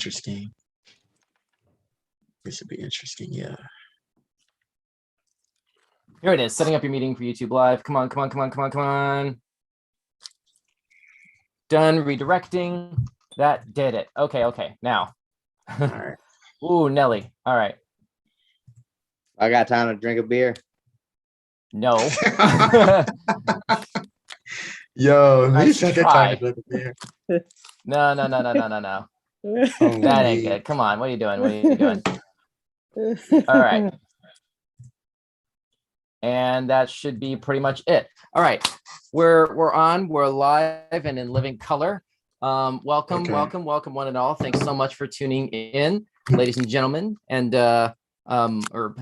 interesting. This should be interesting. Yeah. Here it is. Setting up your meeting for YouTube Live. Come on, come on, come on, come on, come on. Done redirecting. That did it. Okay. Now. All right. Ooh, Nelly. All right. I got time to drink a beer. No. Yo, Nice you said that try. time to drink a beer. No. Oh, That ain't man. good. Come on. What are you doing? What are you doing? All right. And that should be pretty much it. All right. We're on. We're live and in living color. Welcome, Okay. welcome one and all. Thanks so much for tuning in, ladies and gentlemen, and or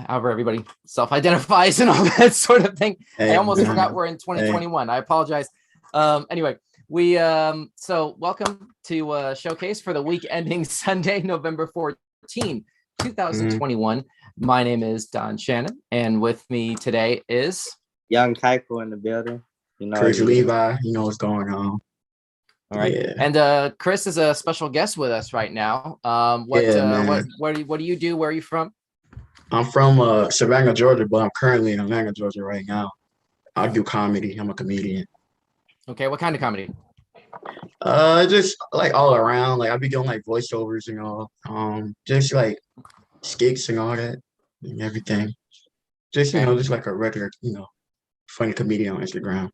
however everybody self-identifies and all that sort of thing. Hey, I almost man. forgot we're in 2021. I apologize. Anyway, we so welcome to Showcase for the week ending Sunday, November 14, 2021. My name is Don Shannon, and with me today is Young Kyko in the building. You know, Chris Levi, you know what's going on. all right. Yeah. And Chris is a special guest with us right now. What do you do? Where are you from? I'm from Savannah, Georgia, but I'm currently in Atlanta, Georgia right now. I do comedy. I'm a comedian. Okay, what kind of comedy? Just like all around. Like I be doing like voiceovers and all. Just like skits and all that and everything. Just just like a regular, funny comedian on Instagram.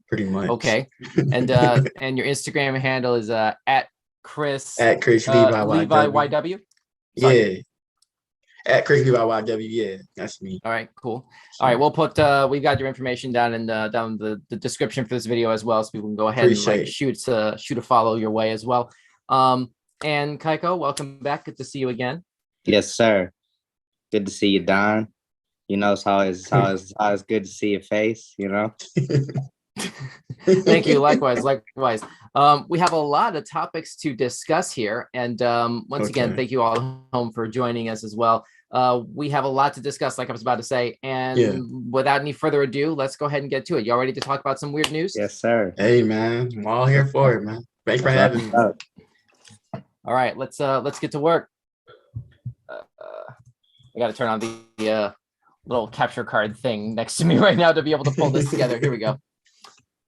Pretty much. Okay. And and your Instagram handle is at Chris Levi Levi YW. Yeah. At Chris Levi YW. Yeah, that's me. All right, cool. All right, we'll put we've got your information down in down the description for this video as well, so people can go ahead and like shoot a follow your way as well. And Kyko, welcome back. Good to see you again. Yes, sir. Good to see you, Don. You know, it's always good to see your face, you know. Thank you. Likewise. We have a lot of topics to discuss here. And once again, thank you all home for joining us as well. We have a lot to discuss, like I was about to say. And without any further ado, let's go ahead and get to it. Y'all ready to talk about some weird news? Yes, sir. Hey, man. I'm all here for it, man. Thanks for having me. All right, let's get to work. I got to turn on the little capture card thing next to me right now to be able to pull this together. Here we go.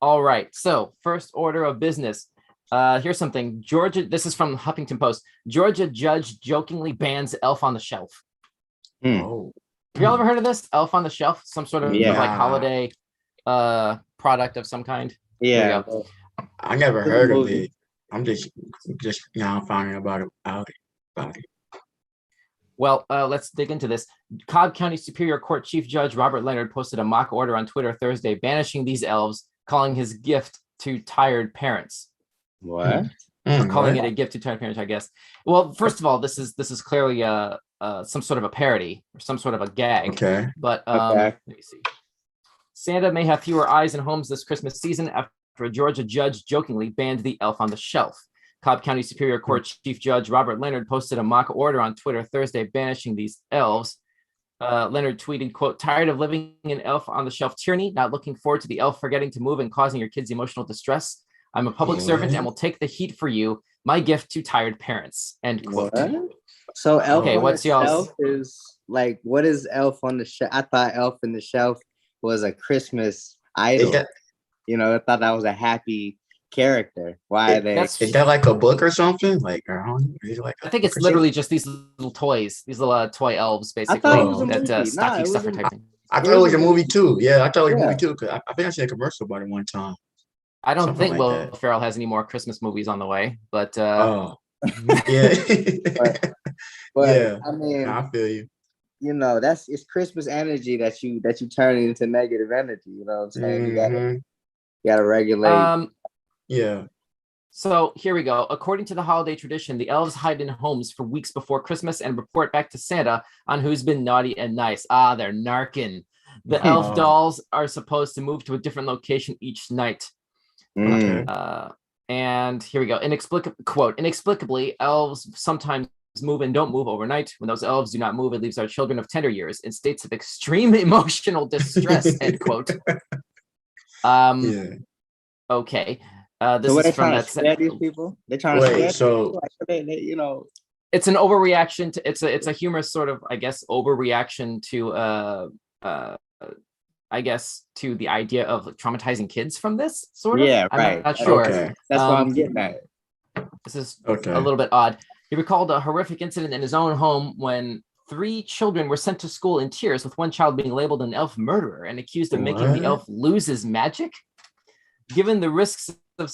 All right. So first order of business. Here's something. Georgia. This is from Huffington Post. Georgia judge jokingly bans Elf on the Shelf. Oh. Have y'all ever heard of this? Elf on the Shelf? Some sort of like holiday product of some kind. Yeah. I never heard of it. I'm just now finding about it. Well, let's dig into this. Cobb County Superior Court Chief Judge Robert Leonard posted a mock order on Twitter Thursday banishing these elves, calling his gift to tired parents. What? Calling it a gift to tired parents, I guess. Well, first of all, this is clearly some sort of a parody or some sort of a gag. Okay. But let me see. Santa may have fewer eyes in homes this Christmas season after a Georgia judge jokingly banned the Elf on the Shelf. Cobb County Superior Court Chief Judge Robert Leonard posted a mock order on Twitter Thursday banishing these elves. Leonard tweeted, quote, "Tired of living in Elf on the Shelf tyranny, not looking forward to the elf forgetting to move and causing your kids emotional distress. I'm a public servant and will take the heat for you. My gift to tired parents." End quote. What? So Elf okay, on what's the y'all's Shelf is like, what is Elf on the Shelf? I thought Elf on the Shelf was a Christmas idol. I thought that was a happy character. Why is that like a book or something? Like, I think it's literally just these little toys, these little toy elves, basically. I thought it was a movie. Stocking stuffer type thing. I thought it was a movie too. Yeah, I thought it was a movie too. Cause I think I seen a commercial about it one time. I don't think Will Ferrell has any more Christmas movies on the way, but yeah. but I mean, I feel you. It's Christmas energy that you turn into negative energy. You know what I'm saying? You gotta regulate. Yeah. So here we go. According to the holiday tradition, the elves hide in homes for weeks before Christmas and report back to Santa on who's been naughty and nice. They're narking. The elf dolls are supposed to move to a different location each night. And here we go. Inexplicably, elves sometimes move and don't move overnight. When those elves do not move, it leaves our children of tender years in states of extreme emotional distress. End quote. Okay. This So what is they from trying to scare these people? They're trying to scare Wait, so people? Like, you know. it's an overreaction to it's a humorous sort of, I guess, overreaction to I guess to the idea of traumatizing kids from this sort of. Yeah, I'm right. not sure. okay, That's what I'm Um, getting at. This is okay. a little bit odd. He recalled a horrific incident in his own home when 3 children were sent to school in tears, with one child being labeled an elf murderer and accused of making the What? elf lose his magic. Given the risks of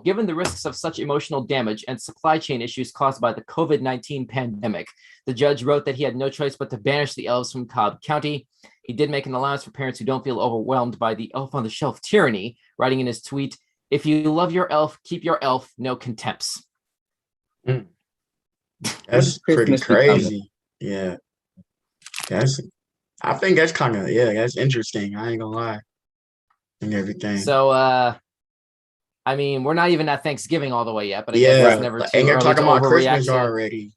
given the risks of such emotional damage and supply chain issues caused by the COVID-19 pandemic, the judge wrote that he had no choice but to banish the elves from Cobb County. He did make an allowance for parents who don't feel overwhelmed by the elf on the shelf tyranny, writing in his tweet, "If you love your elf, keep your elf, no contempts." That's pretty Christmas becoming? crazy. Yeah, that's. I think that's kind of that's interesting. I ain't gonna lie, and everything. So, I mean, we're not even at Thanksgiving all the way yet, but I Yeah, guess it's never too and they're early talking to about overreact Christmas to. already.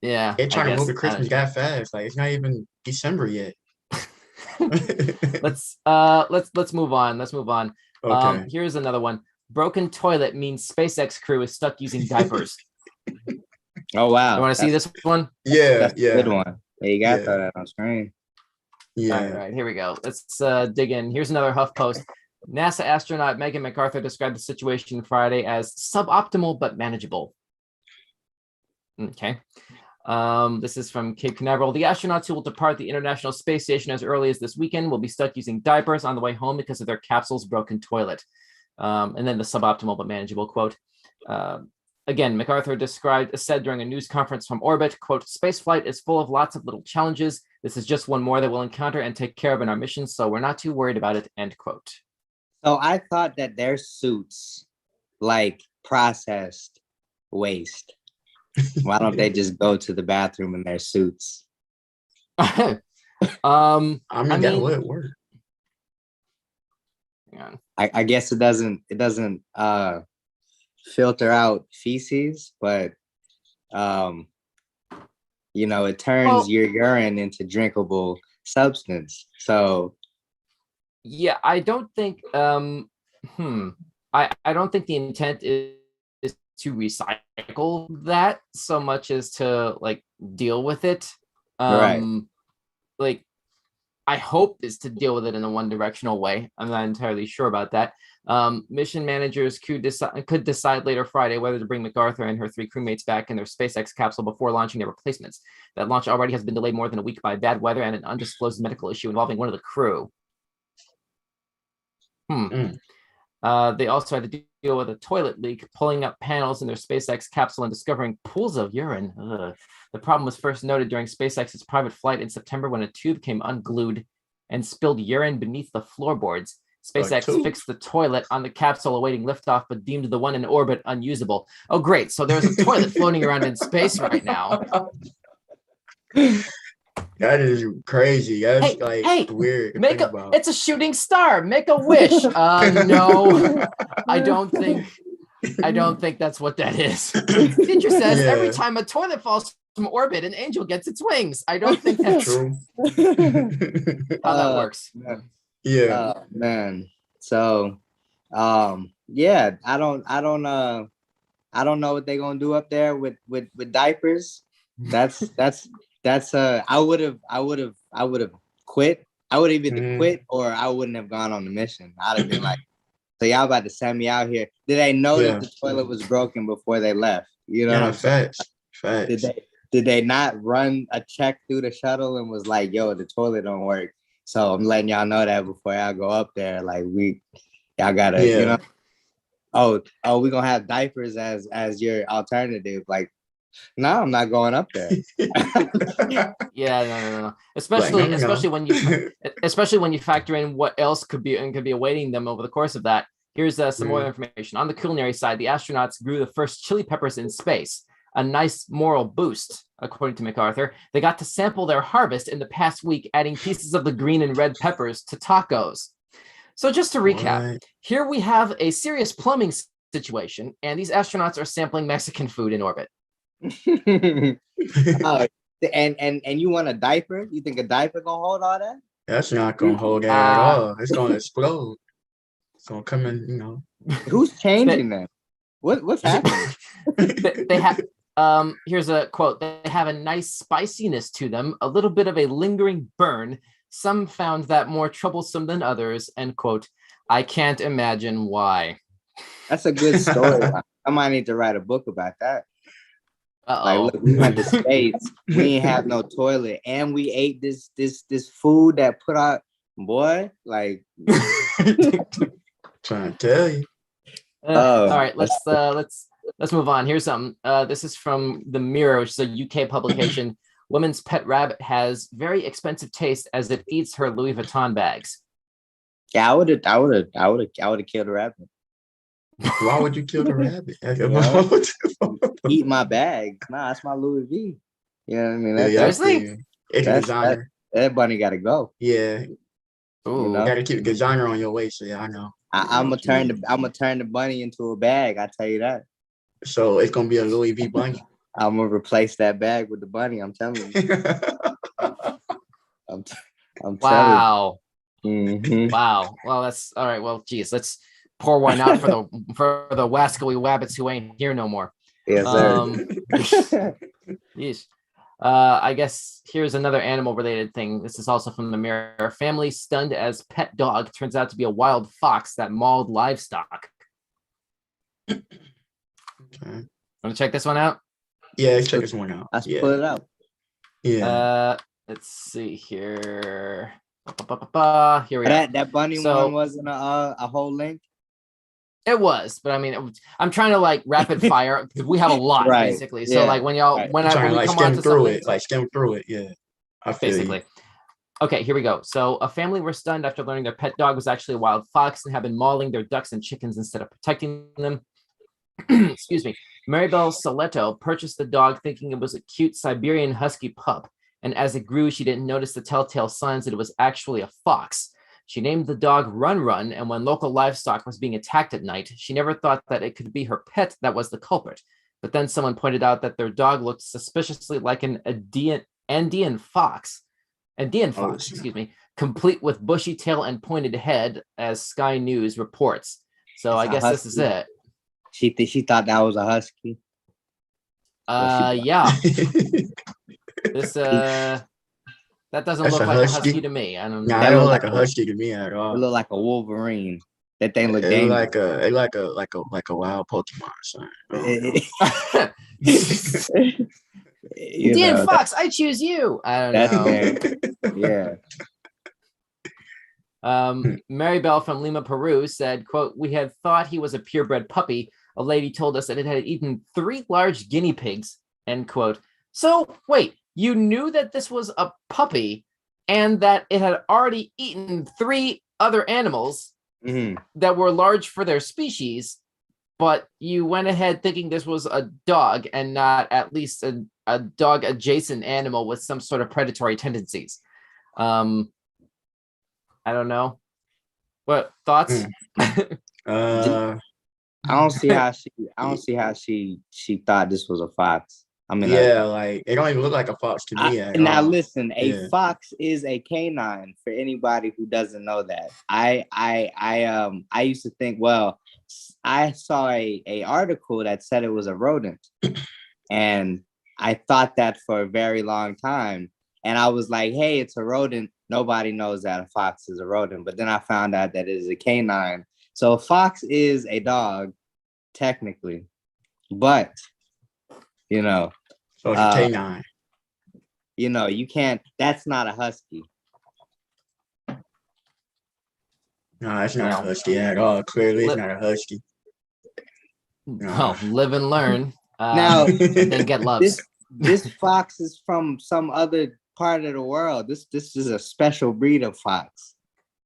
Yeah, They're trying I to move guess. to Christmas that fast. Like it's not even December yet. Let's move on. Let's move on. Okay. Here's another one. Broken toilet means SpaceX crew is stuck using diapers. Oh wow! You want to see this one? Yeah, That's a yeah, good one. Yeah, you got Yeah. that on screen. yeah. All right, here we go. Let's dig in. Here's another HuffPost. NASA astronaut Megan MacArthur described the situation Friday as suboptimal but manageable. Okay. This is from Cape Canaveral. The astronauts who will depart the International Space Station as early as this weekend will be stuck using diapers on the way home because of their capsule's broken toilet. And then the suboptimal but manageable quote. Again, MacArthur said during a news conference from orbit, quote, "Spaceflight is full of lots of little challenges. This is just one more that we'll encounter and take care of in our mission, so we're not too worried about it," end quote. So I thought that their suits like processed waste. Why don't they just go to the bathroom in their suits? I mean, that would work. Hang on. I guess it doesn't filter out feces, but it turns your urine into drinkable substance. So yeah, I don't think I don't think the intent is to recycle that so much as to like deal with it. Right. Like I hope is to deal with it in a one directional way. I'm not entirely sure about that. Mission managers could decide later Friday whether to bring MacArthur and her 3 crewmates back in their SpaceX capsule before launching their replacements. That launch already has been delayed more than a week by bad weather and an undisclosed medical issue involving one of the crew. They also had to deal with a toilet leak, pulling up panels in their SpaceX capsule and discovering pools of urine. The problem was first noted during SpaceX's private flight in September when a tube came unglued and spilled urine beneath the floorboards. SpaceX fixed the toilet on the capsule awaiting liftoff, but deemed the one in orbit unusable. Oh, great. So there's a toilet floating around in space right now. That is crazy. That's weird. It's a shooting star. Make a wish. No, I don't think that's what that is. Teacher says every time a toilet falls from orbit, an angel gets its wings. I don't think that's true. How that works. Yeah. Man. So yeah, I don't know what they're gonna do up there with diapers. That's I would have quit. I would have either quit or I wouldn't have gone on the mission. I'd have been like, so y'all about to send me out here. Did they know that the toilet was broken before they left? You know what I'm saying? Facts. Did they not run a check through the shuttle and was like, yo, the toilet don't work? So I'm letting y'all know that before y'all go up there. Like y'all gotta, oh, we're gonna have diapers as your alternative. Like, no, I'm not going up there. No. Especially when you factor in what else could be awaiting them over the course of that. Here's some more information. On the culinary side, the astronauts grew the first chili peppers in space. A nice moral boost, according to MacArthur. They got to sample their harvest in the past week, adding pieces of the green and red peppers to tacos. So just to recap, here we have a serious plumbing situation, and these astronauts are sampling Mexican food in orbit. And you want a diaper? You think a diaper gonna hold all that? That's not gonna hold that at all. It's gonna explode. It's gonna come in, Who's changing them? What's happening? They have here's a quote. They have a nice spiciness to them, a little bit of a lingering burn. Some found that more troublesome than others, end quote. I can't imagine why. That's a good story. I might need to write a book about that. Like, look, we went to space. We ain't have no toilet, and we ate this food that put out, boy. Like, trying to tell you. All right, let's move on. Here's something. This is from the Mirror, which is a UK publication. Woman's pet rabbit has very expensive taste as it eats her Louis Vuitton bags. Yeah, I would have killed a rabbit. Why would you kill the rabbit? Eat my bags. Nah, that's my Louis V. You know what I mean? Seriously? That bunny got to go. Yeah. Ooh. You know? Got to keep designer on your waist. So yeah, I know. I'm gonna turn the bunny into a bag. I tell you that. So it's gonna be a Louis V bunny. I'm gonna replace that bag with the bunny. I'm telling you. I'm wow. Mm-hmm. Wow. Well, that's all right. Well, geez, let's pour one out for the wascally wabbits who ain't here no more. Yes, sir. Yeesh. I guess here's another animal related thing. This is also from the Mirror. Family stunned as pet dog turns out to be a wild fox that mauled livestock. Okay. Want to check this one out? Yeah, let's check this one out. Let's pull it out. Yeah. Let's see here. Here we are. That bunny one wasn't a whole link. It was, but I mean, I'm trying to like rapid fire because we have a lot basically. So like when we come on to skim through it. Yeah, I feel basically. Okay, here we go. So a family were stunned after learning their pet dog was actually a wild fox and had been mauling their ducks and chickens instead of protecting them. Excuse me. Maribel Soleto purchased the dog thinking it was a cute Siberian husky pup, and as it grew, she didn't notice the telltale signs that it was actually a fox. She named the dog Run Run, and when local livestock was being attacked at night, she never thought that it could be her pet that was the culprit. But then someone pointed out that their dog looked suspiciously like an Andean fox, excuse me, complete with bushy tail and pointed head, as Sky News reports. So I guess this is it. She thought that was a husky. Yeah. This that doesn't look like a husky to me. I don't know. Nah, it look like a husky to me at all. It look like a Wolverine. That thing look dangerous. It like a wild Pokemon or something. Dean Fox, I choose you. I don't know. Yeah. Maribel from Lima, Peru said, quote, "We had thought he was a purebred puppy. A lady told us that it had eaten 3 large guinea pigs," end quote. So wait, you knew that this was a puppy and that it had already eaten 3 other animals that were large for their species, but you went ahead thinking this was a dog and not at least a dog adjacent animal with some sort of predatory tendencies. I don't know. What thoughts? I don't see how she thought this was a fox. I mean, like it don't even look like a fox to me. Now listen, a fox is a canine. For anybody who doesn't know that, I used to think, well, I saw a article that said it was a rodent, and I thought that for a very long time, and I was like, hey, it's a rodent. Nobody knows that a fox is a rodent, but then I found out that it is a canine. So a fox is a dog, technically, but you know, so it's a canine. You know, you can't. That's not a husky. No, it's not a husky at all. Clearly, it's not a husky. No. Oh, live and learn. Now, then get loves. This fox is from some other part of the world. This is a special breed of fox.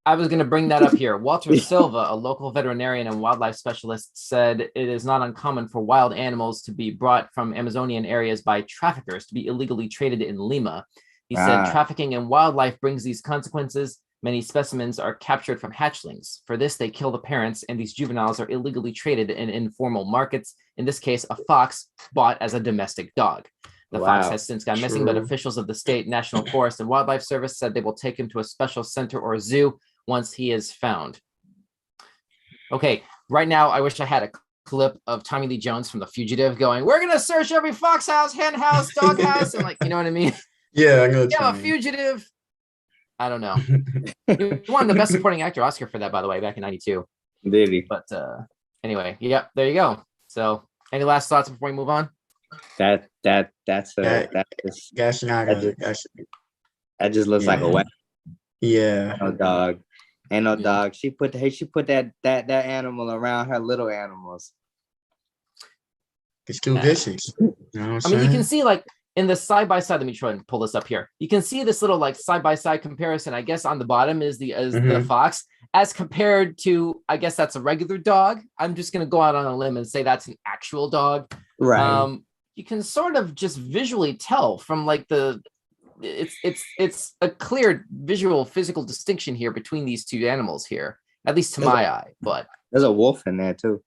I was going to bring that up here. Walter Silva, a local veterinarian and wildlife specialist, said it is not uncommon for wild animals to be brought from Amazonian areas by traffickers to be illegally traded in Lima. He said trafficking in wildlife brings these consequences. Many specimens are captured from hatchlings. For this, they kill the parents, and these juveniles are illegally traded in informal markets. In this case, a fox bought as a domestic dog. The fox has since gone missing, but officials of the state National Forest and Wildlife Service said they will take him to a special center or zoo once he is found. Okay, right now, I wish I had a clip of Tommy Lee Jones from The Fugitive going, "We're gonna search every fox house, hen house, dog house," and like, you know what I mean? Yeah, I know. Yeah, I'm a fugitive. I don't know. He won the Best Supporting Actor Oscar for that, by the way, back in '92. Did he? But anyway, yeah, there you go. So, any last thoughts before we move on? That just looks like a weapon. Yeah. No dog. Ain't no dog. She put that animal around her little animals. It's too vicious. You know what I'm saying? You can see like in the side by side. Let me try and pull this up here. You can see this little like side by side comparison. I guess on the bottom is the fox as compared to, I guess that's a regular dog. I'm just gonna go out on a limb and say that's an actual dog. Right. You can sort of just visually tell from like it's a clear visual physical distinction here between these two animals here, at least to my eye. But there's a wolf in there too.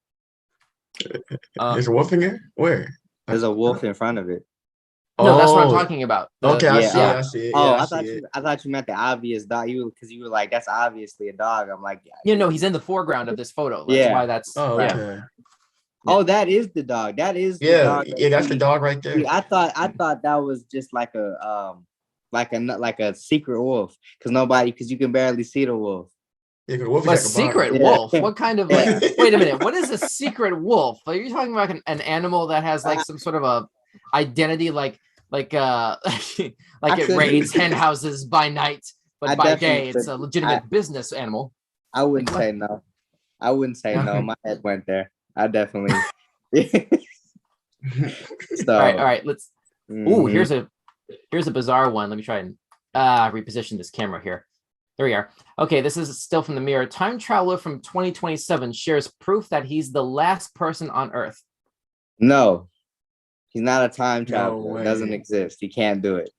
There's a wolf in there? Where? There's a wolf in front of it. No, that's what I'm talking about. Okay, I see it. I thought you meant the obvious dog. You were like, that's obviously a dog. I'm like, no, he's in the foreground of this photo. That's why that's okay. Oh, that is the dog. That is the dog. Yeah, that's the dog right there. I thought that was just like a secret wolf because you can barely see the wolf. Yeah, the wolf a secret wolf? What kind of like? Wait a minute. What is a secret wolf? Are you talking about an animal that has like some sort of a identity, like it raids hen houses by night, but by day it's a legitimate business animal? I wouldn't say no. No. My head went there. I definitely. So all right. Let's. Ooh, here's a bizarre one. Let me try and reposition this camera here. There we are. Okay, this is still from the Mirror. Time traveler from 2027 shares proof that he's the last person on Earth. No, he's not a time traveler. It doesn't exist. He can't do it.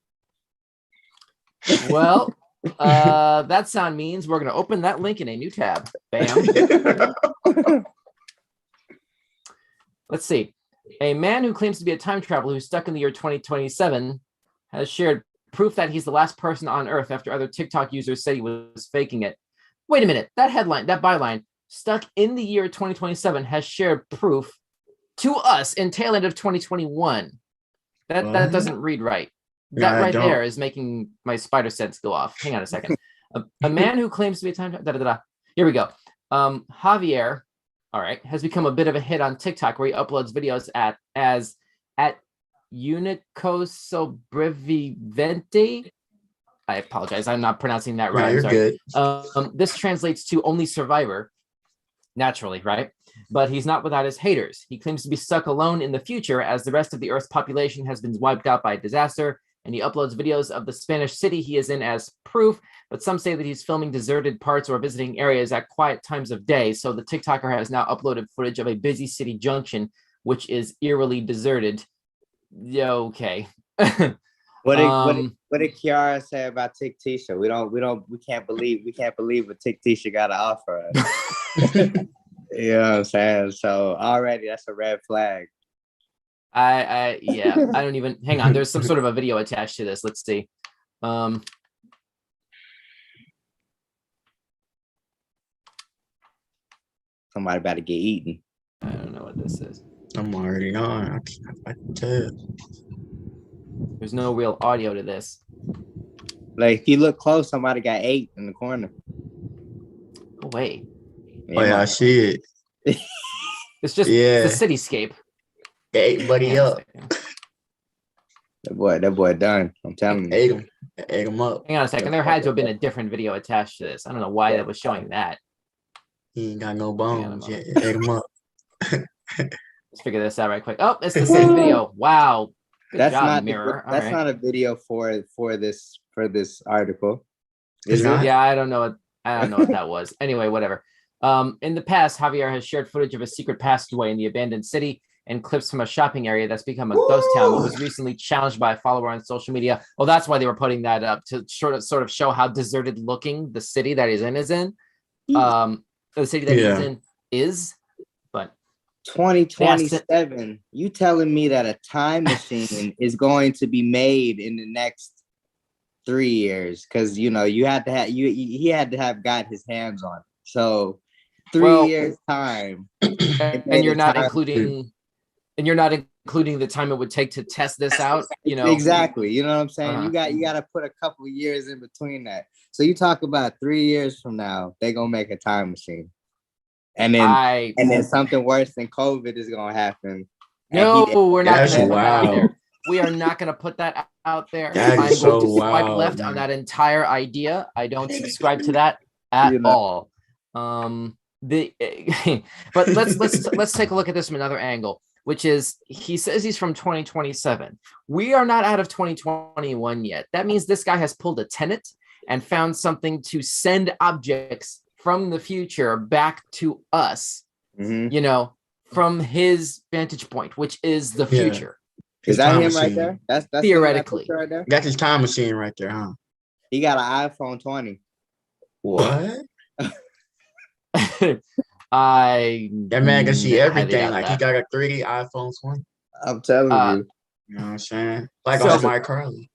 Well, that sound means we're going to open that link in a new tab. Bam. Let's see. A man who claims to be a time traveler who's stuck in the year 2027 has shared proof that he's the last person on Earth after other TikTok users said he was faking it. Wait a minute. That headline, that byline, stuck in the year 2027, has shared proof to us in tail end of 2021. That doesn't read right. That there is making my spider sense go off. Hang on a second. A man who claims to be a time traveler. Here we go. Javier, all right, has become a bit of a hit on TikTok where he uploads videos at Unicosobrevivente. I apologize. I'm not pronouncing that right. No, you're good. This translates to only survivor, naturally, right? But he's not without his haters. He claims to be stuck alone in the future as the rest of the Earth's population has been wiped out by a disaster, and he uploads videos of the Spanish city he is in as proof, but some say that he's filming deserted parts or visiting areas at quiet times of day, so the TikToker has now uploaded footage of a busy city junction, which is eerily deserted. Okay. What did Kiara say about Tick Tisha? We can't believe what Tick Tisha got to offer us. You know what I'm saying? So already that's a red flag. I don't even hang on. There's some sort of a video attached to this. Let's see. Somebody about to get eaten. I don't know what this is. I'm already on. I can tell. There's no real audio to this. Like if you look close, somebody got ate in the corner. Oh wait. Oh yeah, I see it. It's just the cityscape. Ate buddy up. That boy done. I'm telling you. Ate him up. Hang on a second. There had to have been a different video attached to this. I don't know why that was showing that. He ain't got no bones. Yeah, ate him up. Let's figure this out right quick. Oh, it's the same video. Wow. Good job, Mirror. That's not a video for this article. Is it? Yeah, I don't know what that was. Anyway, whatever. In the past, Javier has shared footage of a secret passageway in the abandoned city and clips from a shopping area that's become a ghost town. It was recently challenged by a follower on social media. Oh, that's why they were putting that up, to sort of show how deserted looking the city that he's in is in. The city that he's in is, but 2027. You telling me that a time machine is going to be made in the next 3 years? Because he had to have got his hands on it. So 3 years time. And you're not including the time it would take to test this out, Exactly. You know what I'm saying? You got to put a couple of years in between that. So you talk about 3 years from now, they're gonna make a time machine. And then something worse than COVID is gonna happen. No, we're not gonna put that out wow. there. We are not gonna put that out there. That I'm is going so to swipe wild, left man. on that entire idea. I don't subscribe to that at all. But let's take a look at this from another angle, which is he says he's from 2027. We are not out of 2021 yet. That means this guy has pulled a Tenet and found something to send objects from the future back to us, from his vantage point, which is the future. Is that him right there? That's theoretically right there. That's his time machine right there, huh? He got an iPhone 20. What? That man can see everything. Like he got a 3D iPhone 20. I'm telling you. You know what I'm saying? Like on Mike Carly.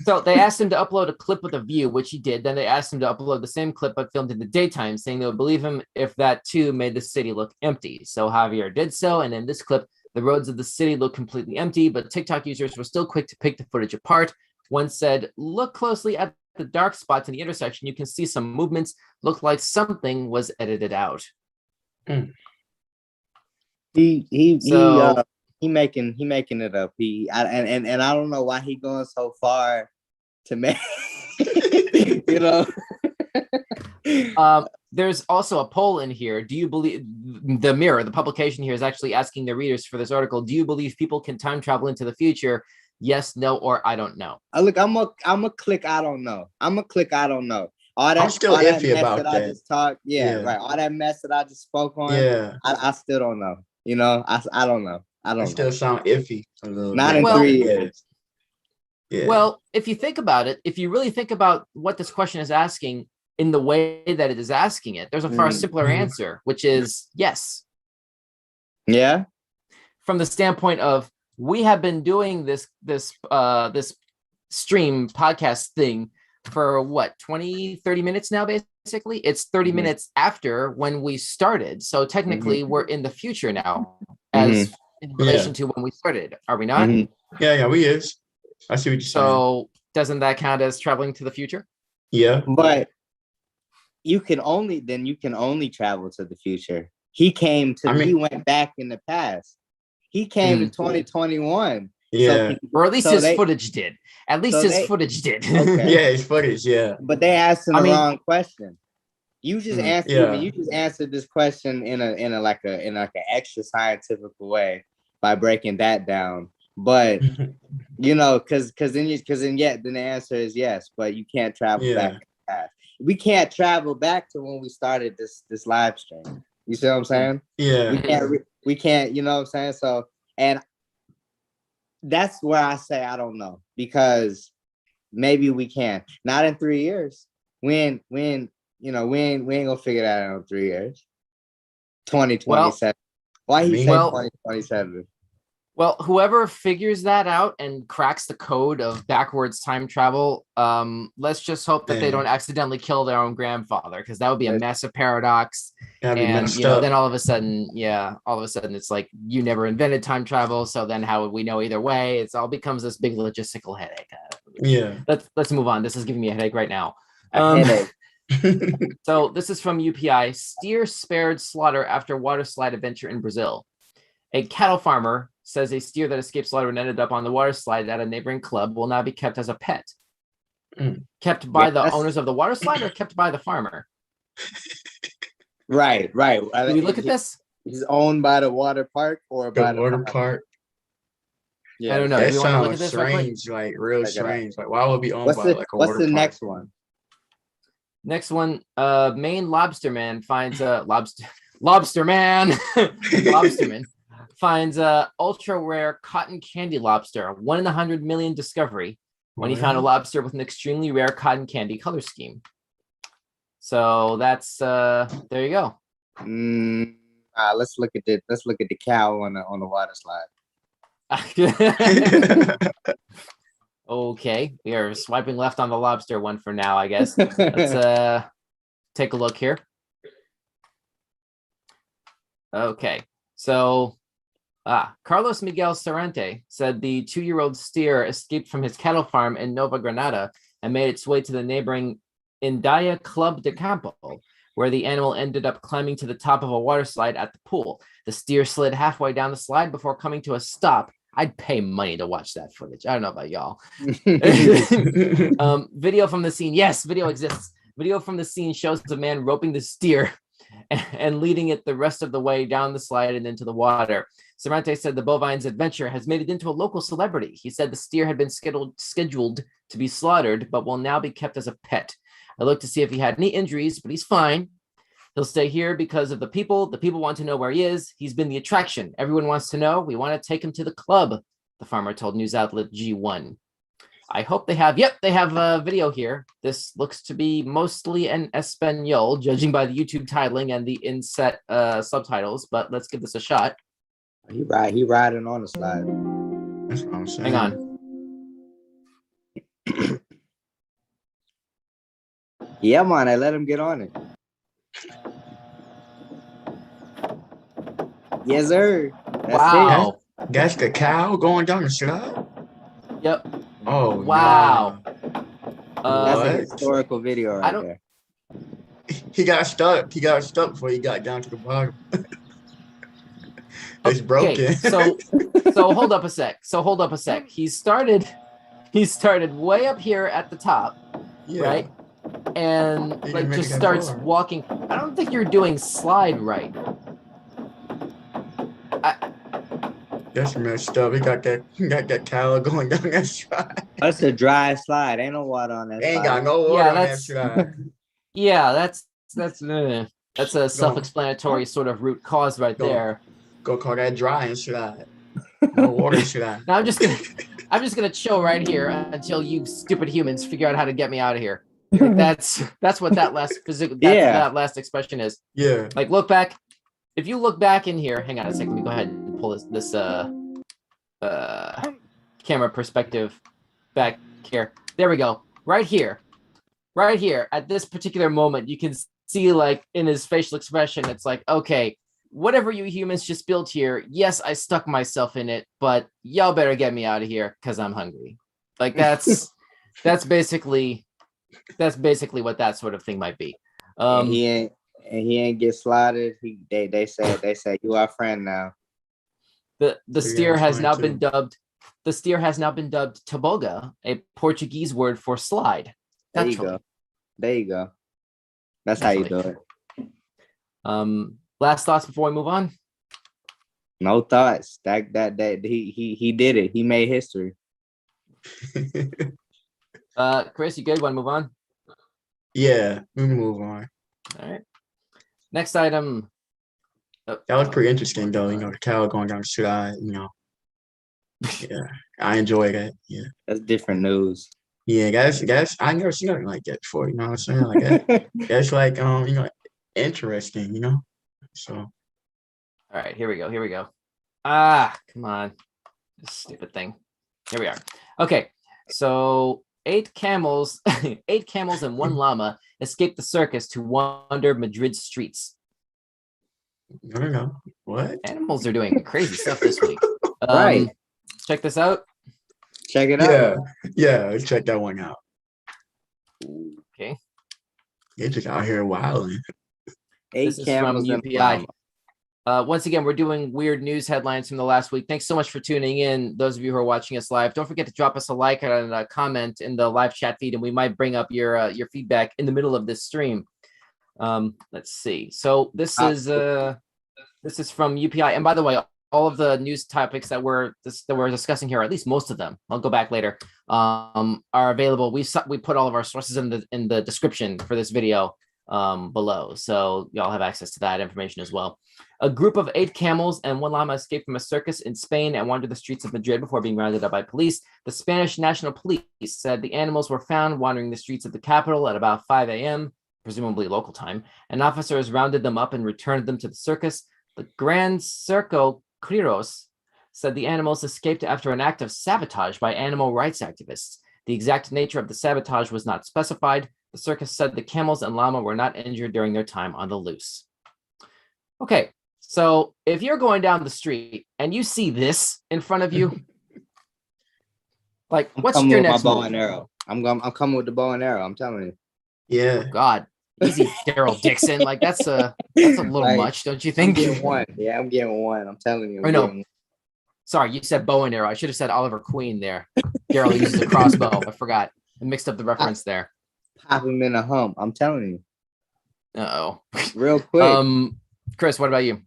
So they asked him to upload a clip with a view, which he did. Then they asked him to upload the same clip but filmed in the daytime, saying they would believe him if that too made the city look empty. So Javier did so, and in this clip, the roads of the city look completely empty, but TikTok users were still quick to pick the footage apart. One said, "Look closely at the dark spots in the intersection. You can see some movements. Look like something was edited out." He making it up. And I don't know why he going so far to make There's also a poll in here. Do you believe the Mirror, the publication here, is actually asking their readers for this article? Do you believe people can time travel into the future? Yes, no, or I don't know. Look, I'm a click. I don't know. I'm still iffy about that. I just talked. Right. All that mess that I just spoke on. Yeah. I still don't know. I don't know. I don't still know. sound iffy a little Not bit. in 3 years. Yeah. Well, if you think about it, if you really think about what this question is asking in the way that it is asking it, there's a far simpler answer, which is yes. Yeah. From the standpoint of, we have been doing this stream podcast thing for what, 20-30 minutes now, basically. It's 30 minutes after when we started, so technically we're in the future now, as in relation to when we started, are we not? Yeah, we is. I see what you're saying. So doesn't that count as traveling to the future? Yeah, but you can only travel to the future. He went back in the past. He came to 2021. Yeah. Or at least his footage did. At least his footage did. Okay. Yeah, his footage, yeah. But they asked him the wrong question. You just answered you just answered this question in an extra scientific way by breaking that down. But then the answer is yes, but you can't travel back in the past. We can't travel back to when we started this live stream. You see what I'm saying? Yeah. We can't, you know what I'm saying? So, and that's where I say I don't know, because maybe we can. Not in 3 years. We ain't gonna figure that out in 3 years. 2027. Why he say 2027? Well, whoever figures that out and cracks the code of backwards time travel, let's just hope that they don't accidentally kill their own grandfather, because that would be a massive paradox. And then all of a sudden it's like, you never invented time travel, so then how would we know either way? It's all becomes this big logistical headache. Let's move on. This is giving me a headache right now. So this is from UPI. Steer spared slaughter after water slide adventure in Brazil. A cattle farmer says a steer that escaped slaughter and ended up on the water slide at a neighboring club will now be kept as a pet. Kept by the owners of the water slide, or kept by the farmer? Right. Did we look at this? He's owned by the water park or by the water park. Yeah, I don't know. That Do you want to look at sounds this strange, like real strange. Like, why would it be owned by like a what's water the park? next one? Next one, Maine lobsterman finds a lobsterman finds a ultra rare cotton candy lobster, 1 in 100 million discovery, when he found a lobster with an extremely rare cotton candy color scheme. So that's there you go. Let's look at the cow on the water slide. Okay, we are swiping left on the lobster one for now, I guess. Let's take a look here. Okay, so Carlos Miguel Sorrente said the 2-year-old steer escaped from his cattle farm in Nova Granada and made its way to the neighboring India Club de Campo, where the animal ended up climbing to the top of a water slide at the pool. The steer slid halfway down the slide before coming to a stop. I'd pay money to watch that footage. I don't know about y'all. Video from the scene. Yes, video exists. Video from the scene shows the man roping the steer and leading it the rest of the way down the slide and into the water. Cervantes said the bovine's adventure has made it into a local celebrity. He said the steer had been scheduled to be slaughtered, but will now be kept as a pet. I looked to see if he had any injuries, but he's fine. He'll stay here because of the people. The people want to know where he is. He's been the attraction. Everyone wants to know. We want to take him to the club, the farmer told news outlet G1. I hope they have. Yep, they have a video here. This looks to be mostly in Espanol, judging by the YouTube titling and the inset subtitles. But let's give this a shot. He riding on the slide. That's what I'm saying. Hang on. Yeah, man, I let him get on it. Yes, sir. That's Wow. That's the cow going down the slide? Yep. Oh, Wow. That's a What? historical video right there. He got stuck. He got stuck before he got down to the bottom. It's broken. Okay, so hold up a sec. He started way up here at the top, Yeah. right? And He like didn't make just it that starts far. walking. I don't think you're doing slide right. That's messed up. He got that cow going down that slide. That's a dry slide. Ain't no water on that Ain't slide. got no water Yeah, on that that's- slide. Yeah, that's a self-explanatory sort of root cause right Go. there. Go call that dry and slide. No water slide. Now I'm just gonna chill right here until you stupid humans figure out how to get me out of here. Like, that's what that last that last expression is. Yeah. Like, look back. If you look back in here, hang on a second. Let me go ahead and pull this camera perspective back here. There we go. Right here at this particular moment, you can see, like, in his facial expression, it's like, okay, whatever you humans just built here, yes, I stuck myself in it, but y'all better get me out of here because I'm hungry. Like, that's basically what that sort of thing might be. And he ain't get slaughtered. They said you our friend now. The steer has fine now too. been dubbed toboga, a Portuguese word for slide. There you Naturally. go. There you go. That's how you do it. Last thoughts before we move on. No thoughts. That he did it. He made history. Chris, you good? Want to move on? Yeah. We move on. All right. Next item. That was pretty interesting, though. You know, the cow going down the slide. You know. Yeah, I enjoy that. Yeah. That's different news. Yeah, that's I never seen nothing like that before. You know what I'm saying? Like that's like you know, interesting. You know. So. All right, here we go. Come on. This stupid thing. Here we are. Okay, so 8 camels and 1 llama escaped the circus to wander Madrid's streets. I don't know what. Animals are doing crazy stuff this week. Right. Check this out. Check it Yeah, out. yeah. Let's check that one out. Okay. They're just out here wilding. 8 This is camels from and UPI. Once again, we're doing weird news headlines from the last week. Thanks so much for tuning in, those of you who are watching us live. Don't forget to drop us a like and a comment in the live chat feed, and we might bring up your feedback in the middle of this stream. Let's see. So this is from UPI, and by the way, all of the news topics that we're discussing here, at least most of them, I'll go back later, are available. We put all of our sources in the description for this video below, so y'all have access to that information as well. A group of 8 camels and 1 llama escaped from a circus in Spain and wandered the streets of Madrid before being rounded up by police. The Spanish National Police said the animals were found wandering the streets of the capital at about 5 a.m., presumably local time, and officers rounded them up and returned them to the circus. The Gran Circo Criros said the animals escaped after an act of sabotage by animal rights activists. The exact nature of the sabotage was not specified. The circus said the camels and llama were not injured during their time on the loose. Okay, So if you're going down the street and you see this in front of you, like, what's your next bow move? and arrow. I'm coming with the bow and arrow. I'm telling you. Yeah. God, easy, Daryl Dixon. Like that's a little Like, much, don't you I'm think? getting one. Yeah, I'm getting one. I'm telling you. Or no, sorry, you said bow and arrow. I should have said Oliver Queen there. Daryl uses a crossbow. I forgot. I mixed up the reference there. Pop him in a hump. I'm telling you. Uh-oh. Real quick. Chris, what about you?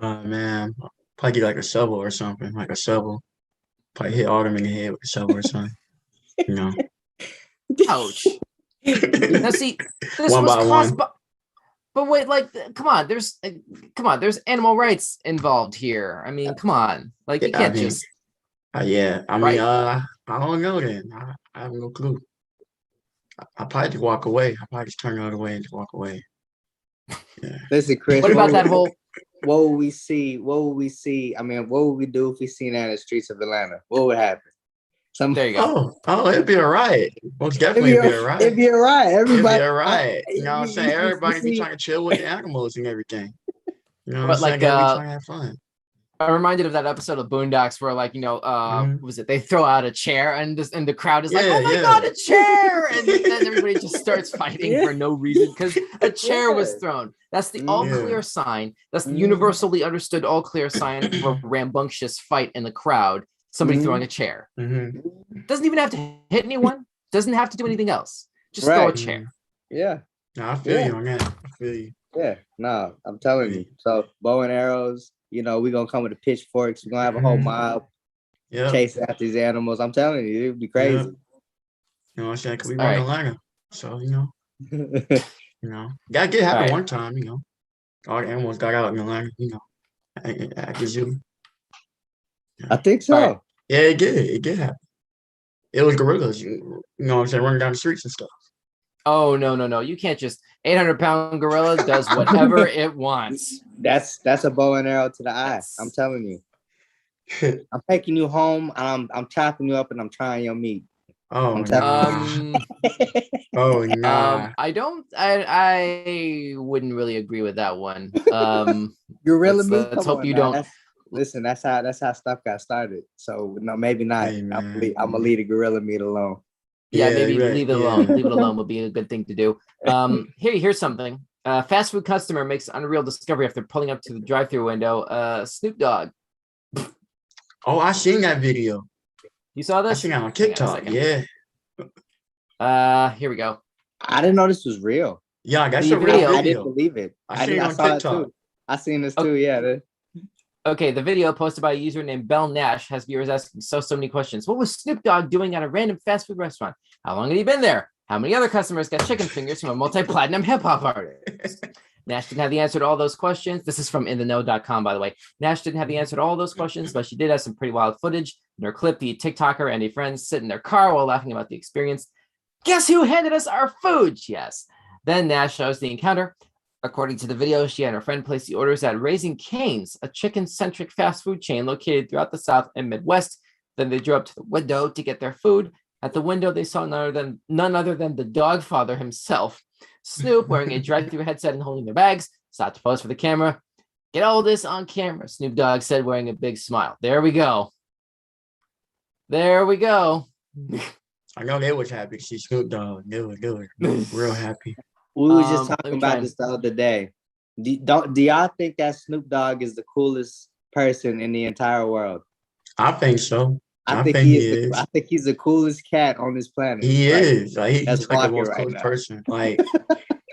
Man, probably get like a shovel or something, like a shovel. Probably hit Autumn in the head with a shovel or something. You know. Ouch. Now see, this One was by caused one. by. But wait, like, come on, there's animal rights involved here. I mean, come on, like you Yeah, can't I mean, just. yeah. I mean, Right. I don't know then. I have no clue. I probably just walk away. I probably just turn the other way and just walk away. Yeah. Listen, Chris. What about that whole? What would we see? What would we see? I mean, what would we do if we seen that in the streets of Atlanta? What would happen? There you go. Oh, it'd be a riot. Most definitely it'd be a riot. It'd be a riot. Everybody. It'd be a riot. You know what I'm saying? Everybody be see- trying to chill with the animals and everything. You know what But I'm saying? like, Everybody trying to have fun. I'm reminded of that episode of Boondocks where, like, what was it? They throw out a chair and the crowd is like, Yeah, "Oh my yeah. god, a chair!" And then everybody just starts fighting for no reason because a chair was thrown. That's the all clear sign. That's the universally understood all clear sign for a rambunctious fight in the crowd. Somebody throwing a chair. Doesn't even have to hit anyone. Doesn't have to do anything else. Just throw a chair. Yeah. No, I feel you on that. I feel you. Yeah. No, I'm telling you. So bow and arrows. We're gonna come with the pitchforks. We're gonna have a whole mob chase after these animals. I'm telling you, it'd be crazy. You know what I'm saying? Because we All run right. Atlanta. So, gotta get happen Right. one time, All the animals got out in Atlanta, I presume. I think so. All right. Yeah, it did happen. It was gorillas, you know what I'm saying, running down the streets and stuff. Oh no! You can't just 800-pound gorilla does whatever it wants. That's a bow and arrow to the eye. I'm telling you. I'm taking you home. I'm chopping you up and I'm trying your meat. Oh, I'm nah. Oh, nah. I wouldn't really agree with that one. Gorilla meat. Let's hope you don't. Listen, that's how stuff got started. So no, maybe not. Hey, I'm gonna leave the gorilla meat alone. Yeah, maybe right, leave it alone. Leave it alone would be a good thing to do. Here's something. Fast food customer makes unreal discovery after pulling up to the drive-thru window. Snoop Dogg. Oh, I seen that video. You saw I this? seen that on Hang on a TikTok. second. Yeah. Here we go. I didn't know this was real. Yeah, that's The a real video- I didn't video. believe it. I seen it on saw it TikTok. too. I seen this too. Yeah. Okay, the video posted by a user named Bell Nash has viewers asking so many questions. What was Snoop Dogg doing at a random fast food restaurant? How long had he been there? How many other customers got chicken fingers from a multi-platinum hip-hop artist? Nash didn't have the answer to all those questions. This is from intheknow.com, by the way. Nash didn't have the answer to all those questions, but she did have some pretty wild footage. In her clip, the TikToker and a friend sit in their car while laughing about the experience. Guess who handed us our food? She asks. Then Nash shows the encounter. According to the video, she and her friend placed the orders at Raising Cane's, a chicken-centric fast food chain located throughout the South and Midwest. Then they drove up to the window to get their food. At the window, they saw none other than the Dogfather himself. Snoop, wearing a drive-thru headset and holding their bags, stopped to pose for the camera. Get all this on camera, Snoop Dogg said, wearing a big smile. There we go. There we go. I know they was happy to see Snoop Dogg. They were real happy. We were just let talking me about try this the other day. Do y'all think that Snoop Dogg is the coolest person in the entire world? I think so. I think he is. I think he's the coolest cat on this planet. He is. Like, he's that's like the walking most right coolest now. person. Like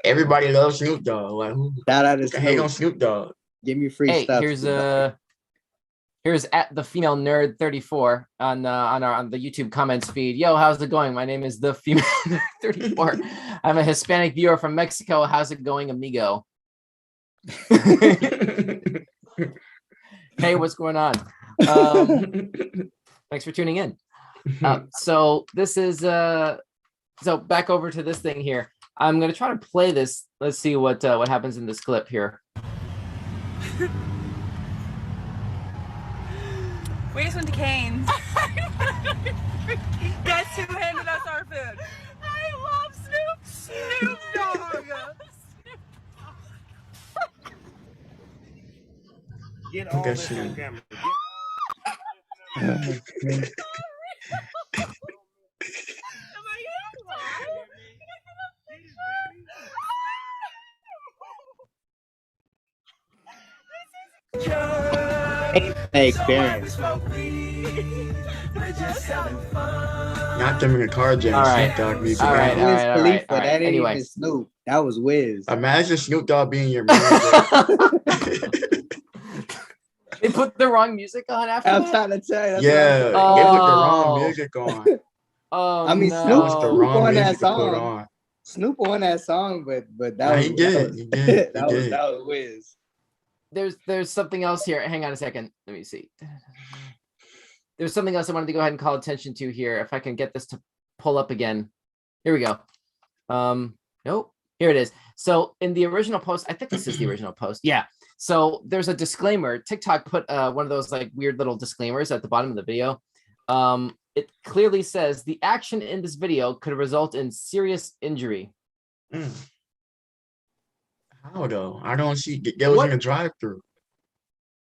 everybody loves Snoop Dogg. Like who Shout out to can hate on Snoop. Snoop Dogg? Give me free Hey, stuff. here's at the female nerd 34 on the YouTube comments feed. Yo, how's it going? My name is the female nerd 34. I'm a Hispanic viewer from Mexico. How's it going, amigo? Hey, what's going on? Thanks for tuning in. So this is so back over to this thing here. I'm gonna try to play this. Let's see what happens in this clip here. We just went to Cane's. Guess who handed us our food? I love Snoop Dogg. at Snoop. Experience. Not them in the car jam. All right. Snoop Dogg music. All right. Wiz all right. Khalifa, that ain't Anyway. even Snoop. That was Wiz. Imagine Snoop Dogg being your manager. They put the wrong music on after I'm that? trying to tell you. That's Yeah, what I'm they saying. put the wrong Oh. music on. Oh, I mean, no. Snoop- That was the Snoop wrong on that music to put song. on. Snoop on that song, but that Nah, was he did. He did. that was Wiz. There's something else here. Hang on a second. Let me see. There's something else I wanted to go ahead and call attention to here. If I can get this to pull up again. Here we go. Nope. Here it is. So in the original post, I think this is the original post. Yeah. So there's a disclaimer. TikTok put one of those like weird little disclaimers at the bottom of the video. It clearly says the action in this video could result in serious injury. How though? I don't see. There was in a drive-through.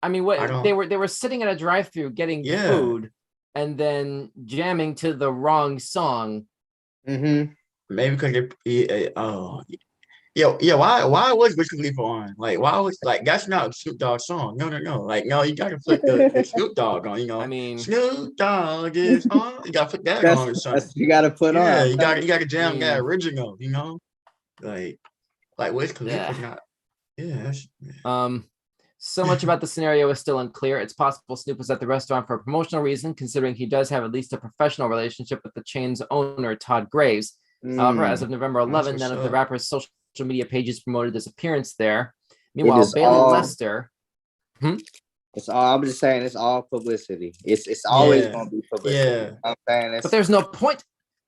I mean, I what don't- they were sitting at a drive-through getting Yeah. food and then jamming to the wrong song. Mm-hmm. Maybe because yeah. Why was Wiz Khalifa on? Like, why was like that's not a Snoop Dogg song? No. Like, no, you gotta put the Snoop Dogg on. You know, I mean, Snoop Dogg is on. You gotta put that on or That's something. you gotta put Yeah, on. you gotta jam that Mm. original. You know, like Wiz Khalifa's Yeah. not. Yeah. So much about the scenario is still unclear. It's possible Snoop was at the restaurant for a promotional reason, considering he does have at least a professional relationship with the chain's owner, Todd Graves. However, as of November 11, none of the what's up. rapper's social media pages promoted his appearance there. Meanwhile, is Bailey all- Lester. It's all. I'm just saying. It's all publicity. It's always Yeah. gonna be publicity. Yeah. You know what I'm saying? But there's no point.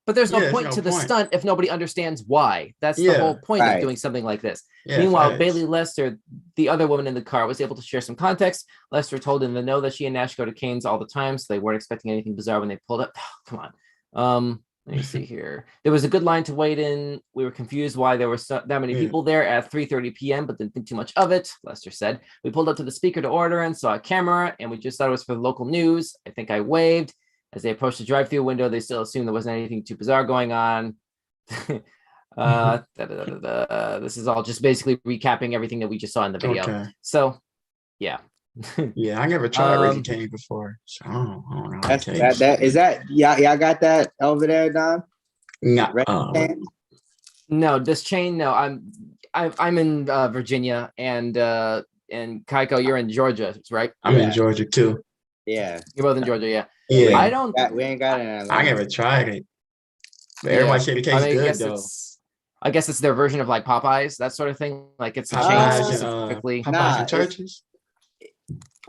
But there's no Yeah, there's point no to the point. stunt if nobody understands why. That's the Yeah, whole point right. of doing something like this. Yeah, Meanwhile, facts. Bailey Lester, the other woman in the car, was able to share some context. Lester told him to know that she and Nash go to Cane's all the time, so they weren't expecting anything bizarre when they pulled up. Come on. Let me see here. There was a good line to wait in. We were confused why there were that many Yeah. people there at 3:30 p.m., but didn't think too much of it, Lester said. We pulled up to the speaker to order and saw a camera, and we just thought it was for the local news. I think I waved. As they approached the drive-through window, they still assumed there wasn't anything too bizarre going on. This is all just basically recapping everything that we just saw in the video. Okay. So, yeah. Yeah, I never tried Raising Cane before, so I don't know. How it That's tastes. that. Is that y'all got that over there, Don? Nah, No, this chain. No, I'm in Virginia, and Kyko, you're in Georgia, right? I'm Yeah. in Georgia too. Yeah. You're both in Georgia, yeah. Yeah, I don't. We ain't got it. In I never tried it. But everybody said it tastes I good guess though. I guess it's their version of like Popeyes, that sort of thing. Like it's a chain Popeyes and, specifically, Popeyes Nah, and churches.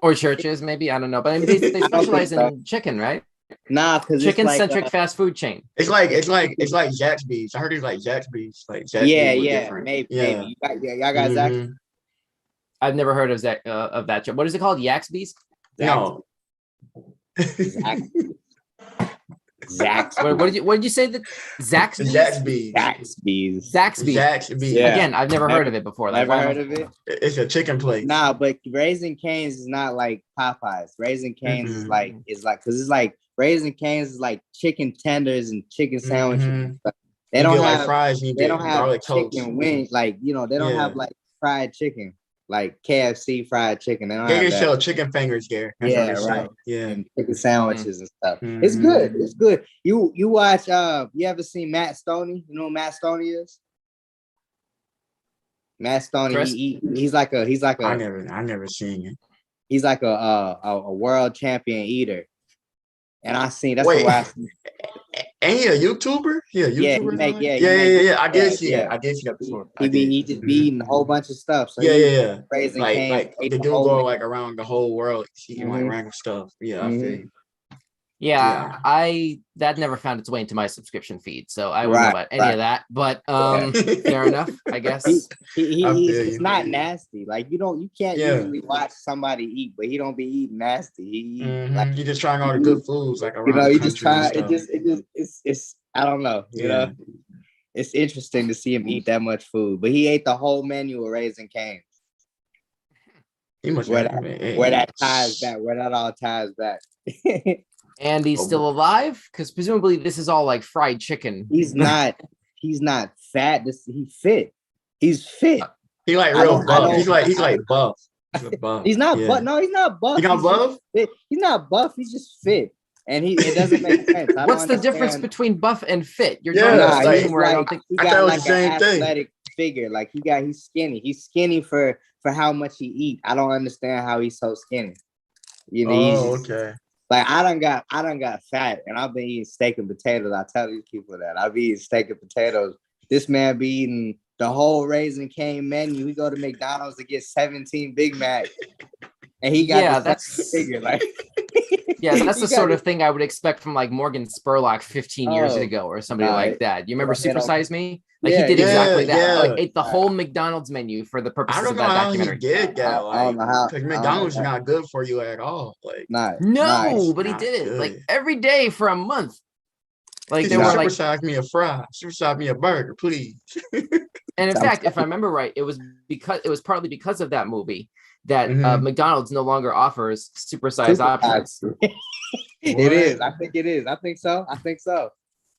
or churches, maybe. I don't know, but I mean, they think specialize so. in chicken, right? Nah, because Chicken-centric fast food chain. It's like Zaxby's. I heard it's like Zaxby's. Like Zaxby's Yeah, was yeah, different. maybe. Yeah. Y'all got Zach. Mhm. I've never heard of that. What is it called? Yaxby's? No. Zach. What did you say? That Zaxby's? Zaxby's. Zaxby's. Zaxby's. Zaxby's. Yeah. Again, I've never heard of it before. Like, Never why am I- heard of it? It's a chicken place. Nah, but Raising Cane's is not like Popeyes. Raising Cane's is Mhm. like because it's like Raising Cane's is like chicken tenders and chicken sandwiches. Mhm. And stuff. They You don't get, like, have fries and you they get don't have garlic chicken toast. wings. Like they don't Yeah. have like fried chicken, like KFC fried chicken. They don't They have can that. sell chicken fingers there. That's what Yeah, they sell. right. Yeah. And chicken sandwiches and stuff. It's Mhm. good. It's good. You watch you ever seen Matt Stoney? You know who Matt Stoney is? Matt Stoney, Chris? he's like a I never seen it. he's like a world champion eater. And I seen that's Wait. the last Ain't he a YouTuber? Yeah, Yeah, YouTuber. he make- now? yeah, he yeah, make- yeah. I did yeah, see yeah. that. I did see that before. I he did. just be Mhm. eating a whole bunch of stuff. So Yeah, he yeah, yeah. Raising Like Cane's, the ate dude the whole go thing. like around the whole world, eating like Mhm. random stuff. Yeah, I Mhm. feel you. Yeah, Yeah. that never found its way into my subscription feed, so I wouldn't know Right, about any right. of that. But fair enough, I guess. He I feel it's you. not nasty. Like you can't Yeah. usually watch somebody eat, but he don't be eating nasty. He eat, like You just trying all the good foods like around you know, the he country just try. and It stuff. just it's I don't know. You Yeah. know, it's interesting to see him eat that much food. But he ate the whole menu of Raising Cane's. He must Where have that ties back. Where that all ties back. And he's still alive? Because presumably this is all like fried chicken. He's not fat. He's fit. He's fit. He like real buff. He's like buff. He's not buff. No, he's not buff. He not buff? He's not buff. He's just fit. And it doesn't make sense. What's the difference between buff and fit? You're Yeah, trying to like- explain where I don't think he I got thought it was like the same an thing. athletic figure. Like he's skinny. He's skinny for how much he eat. I don't understand how he's so skinny. You know, Oh, he's okay. like I done got fat, and I've been eating steak and potatoes. I tell these people that I've been eating steak and potatoes. This man be eating the whole Raisin Cane menu. We go to McDonald's to get 17 Big Mac, and he got that's figure like. Yeah, that's the sort of thing I would expect from like Morgan Spurlock 15 years ago or somebody like that. You remember Super Size Me? Like he did exactly that. Yeah. Like ate the whole McDonald's menu for the purposes I don't of know that how he documentary. did that. I don't know how. Because McDonald's is not good for you at all. Like, No, but he Not did it good. like every day for a month. Like they they were like, supersize me a fry, supersize me a burger, please. and in fact, if I remember right, it was partly because of that movie that Mhm. McDonald's no longer offers supersized options. It is. I think it is. I think so.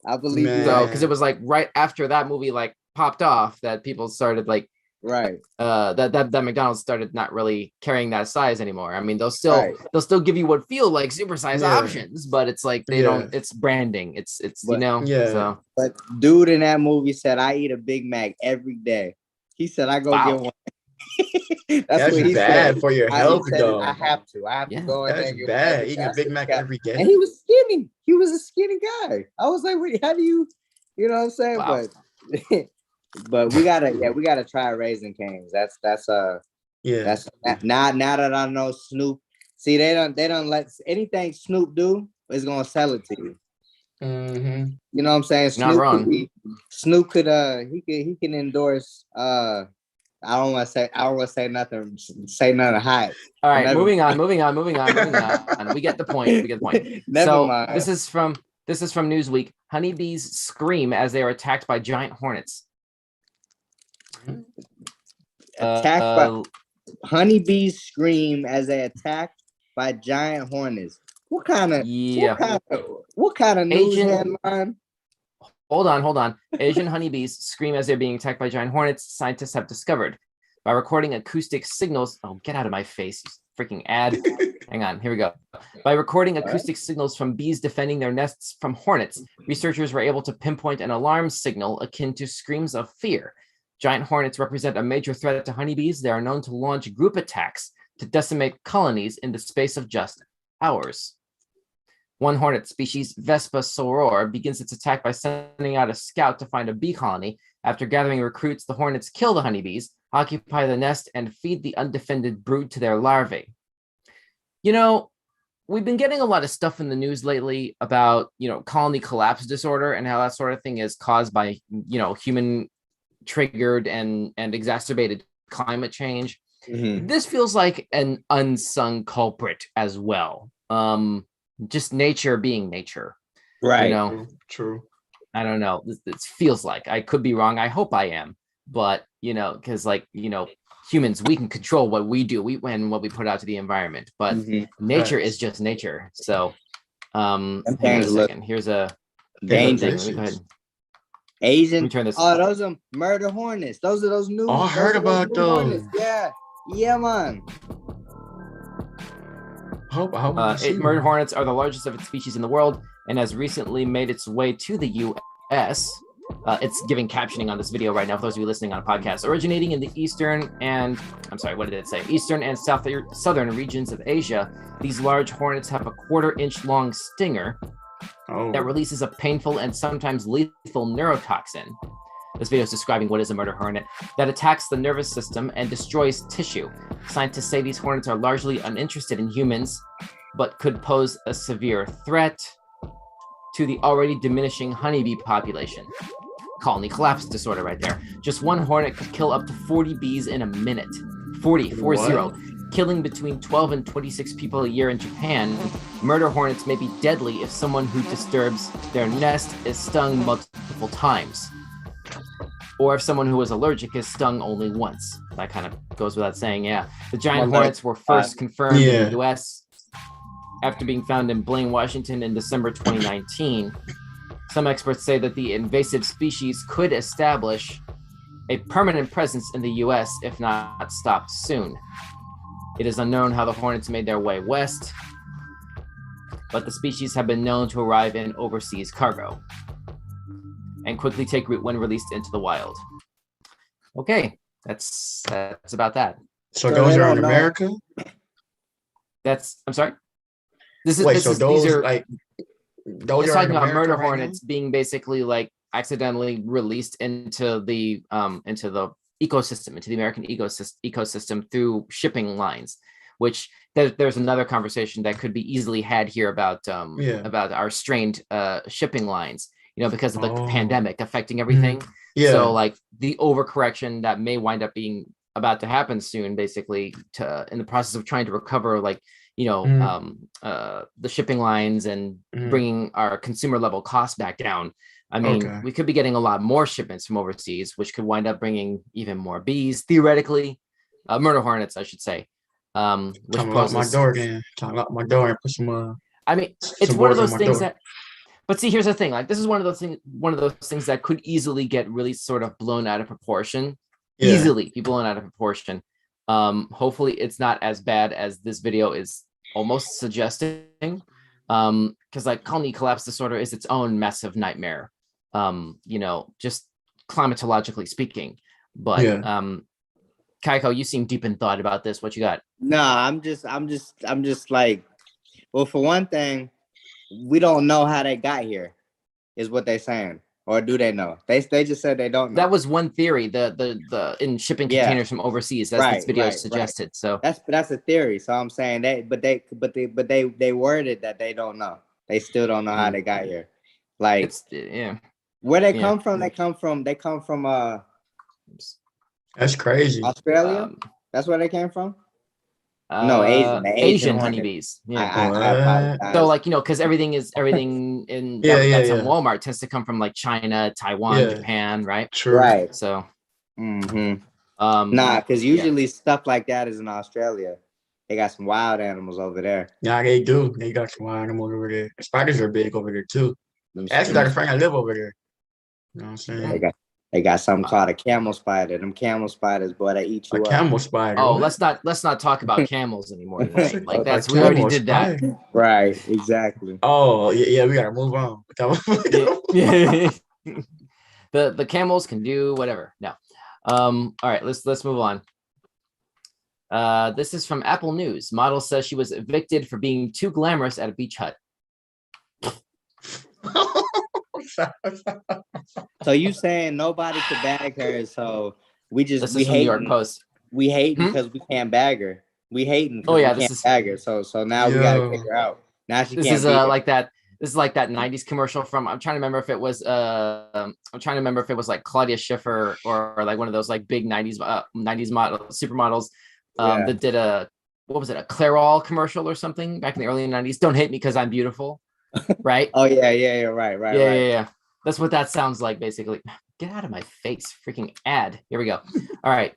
I believe Man. you. So because it was like right after that movie like popped off that people started like Right. that McDonald's started not really carrying that size anymore. I mean, they'll still give you what feel like supersized options, but it's like they don't. It's branding. It's But- So But dude in that movie said, "I eat a Big Mac every day." He said, "I go get one." That's what he bad said. for your He health, said, though. I have to go in there. That's and get bad. one. Eating a Big Mac every day. And he was skinny. He was a skinny guy. I was like, "Wait, how do you know what I'm saying?" Wow. But we gotta try Raisin Canes. That's now that I know Snoop. See, they don't let anything Snoop do is gonna sell it to you. Mm-hmm. You know what I'm saying? Not wrong. Snoop could he can endorse I don't want to say nothing hot. all right, Never moving on. We get the point. Never mind. This is from Newsweek. Honeybees scream as they are attacked by giant hornets. Honeybees scream as they attacked by giant hornets. What kind of news headline? Hold on. Asian honeybees scream as they're being attacked by giant hornets, scientists have discovered. By recording acoustic signals. Oh, get out of my face, you freaking ad. Hang on, here we go. By recording acoustic signals from bees defending their nests from hornets, researchers were able to pinpoint an alarm signal akin to screams of fear. Giant hornets represent a major threat to honeybees. They are known to launch group attacks to decimate colonies in the space of just hours. One hornet species, Vespa soror, begins its attack by sending out a scout to find a bee colony. After gathering recruits, the hornets kill the honeybees, occupy the nest, and feed the undefended brood to their larvae. You know, we've been getting a lot of stuff in the news lately about, colony collapse disorder and how that sort of thing is caused by, human triggered and exacerbated climate change. Mm-hmm. This feels like an unsung culprit as well. Just nature being nature. Right. True. I don't know. It feels like I could be wrong. I hope I am, but because humans, we can control what we do, and what we put out to the environment, but nature is just nature. So, hang on a second. Here's a dangerous thing. Let me go ahead. Asian. Let me turn this. Oh, those are murder hornets. Those are those new. Oh, I heard about those. Hornets. Yeah, man. Murder hornets are the largest of its species in the world and has recently made its way to the U.S. It's giving captioning on this video right now for those of you listening on a podcast. Originating in the eastern and southern regions of Asia, these large hornets have a 1/4-inch long stinger that releases a painful and sometimes lethal neurotoxin. This video is describing what is a murder hornet that attacks the nervous system and destroys tissue. Scientists say these hornets are largely uninterested in humans, but could pose a severe threat to the already diminishing honeybee population. Colony collapse disorder right there. Just one hornet could kill up to 40 bees in a minute. 40, killing between 12 and 26 people a year in Japan. Murder hornets may be deadly if someone who disturbs their nest is stung multiple times. or if someone who was allergic is stung only once. That kind of goes without saying. Yeah, the giant hornets were first confirmed in the U.S. after being found in Blaine, Washington in December 2019. Some experts say that the invasive species could establish a permanent presence in the U.S. if not stopped soon. It is unknown how the hornets made their way west, but the species have been known to arrive in overseas cargo and quickly take root when released into the wild. Okay, that's about that. So those are in America? I'm sorry? These are like those are talking about America murder right hornets being basically like accidentally released into the ecosystem, into the American ecosystem through shipping lines, which there's another conversation that could be easily had here about our strained shipping lines, because of the pandemic affecting everything. So like the overcorrection that may wind up being about to happen soon, basically in the process of trying to recover the shipping lines and bringing our consumer level costs back down. I mean, we could be getting a lot more shipments from overseas, which could wind up bringing even more bees, theoretically, murder hornets, I should say. Which poses my door again. Lock my door and put some. I mean, it's one of those things that. But see, here's the thing. Like, this is one of those things that could easily get really sort of blown out of proportion. Yeah. Easily be blown out of proportion. Hopefully, it's not as bad as this video is almost suggesting. Because like colony collapse disorder is its own massive nightmare. Just climatologically speaking. But Kyko, you seem deep in thought about this. What you got? No, I'm just like, well, for one thing, we don't know how they got here, is what they're saying. Or do they know? They just said they don't know. That was one theory. The in shipping containers from overseas. That's this video suggested. So that's a theory. So I'm saying they worded that they don't know. They still don't know how they got here. Like where they come from? They come from that's crazy. Australia. That's where they came from. No, Asian honeybees. Yeah. So like, because everything in that's in Walmart tends to come from like China, Taiwan, Japan, right? True. Right. So because usually stuff like that is in Australia. They got some wild animals over there. Yeah, they do. They got some wild animals over there. Spiders are big over there too. Actually, got a friend that live over there. You know what I'm saying? They got something called a camel spider. Them camel spiders, boy, they eat you up. Camel spider. Oh, let's not talk about camels anymore tonight. Like that's we already did that. Right, exactly. Oh, yeah, we gotta move on. The camels can do whatever. No. All right, let's move on. This is from Apple News. Model says she was evicted for being too glamorous at a beach hut. So you saying nobody could bag her? So we hate New York Post. We hate because we can't bag her. We hating. This is bag her. So now we gotta kick her out. Now she this can't. Is like that. This is like that '90s commercial from. I'm trying to remember if it was. Like Claudia Schiffer or like one of those like big '90s model supermodels that did a Clairol commercial or something back in the early '90s. Don't hate me because I'm beautiful. Right? Oh yeah, right. Yeah. That's what that sounds like, basically. Get out of my face, freaking ad. Here we go. All right.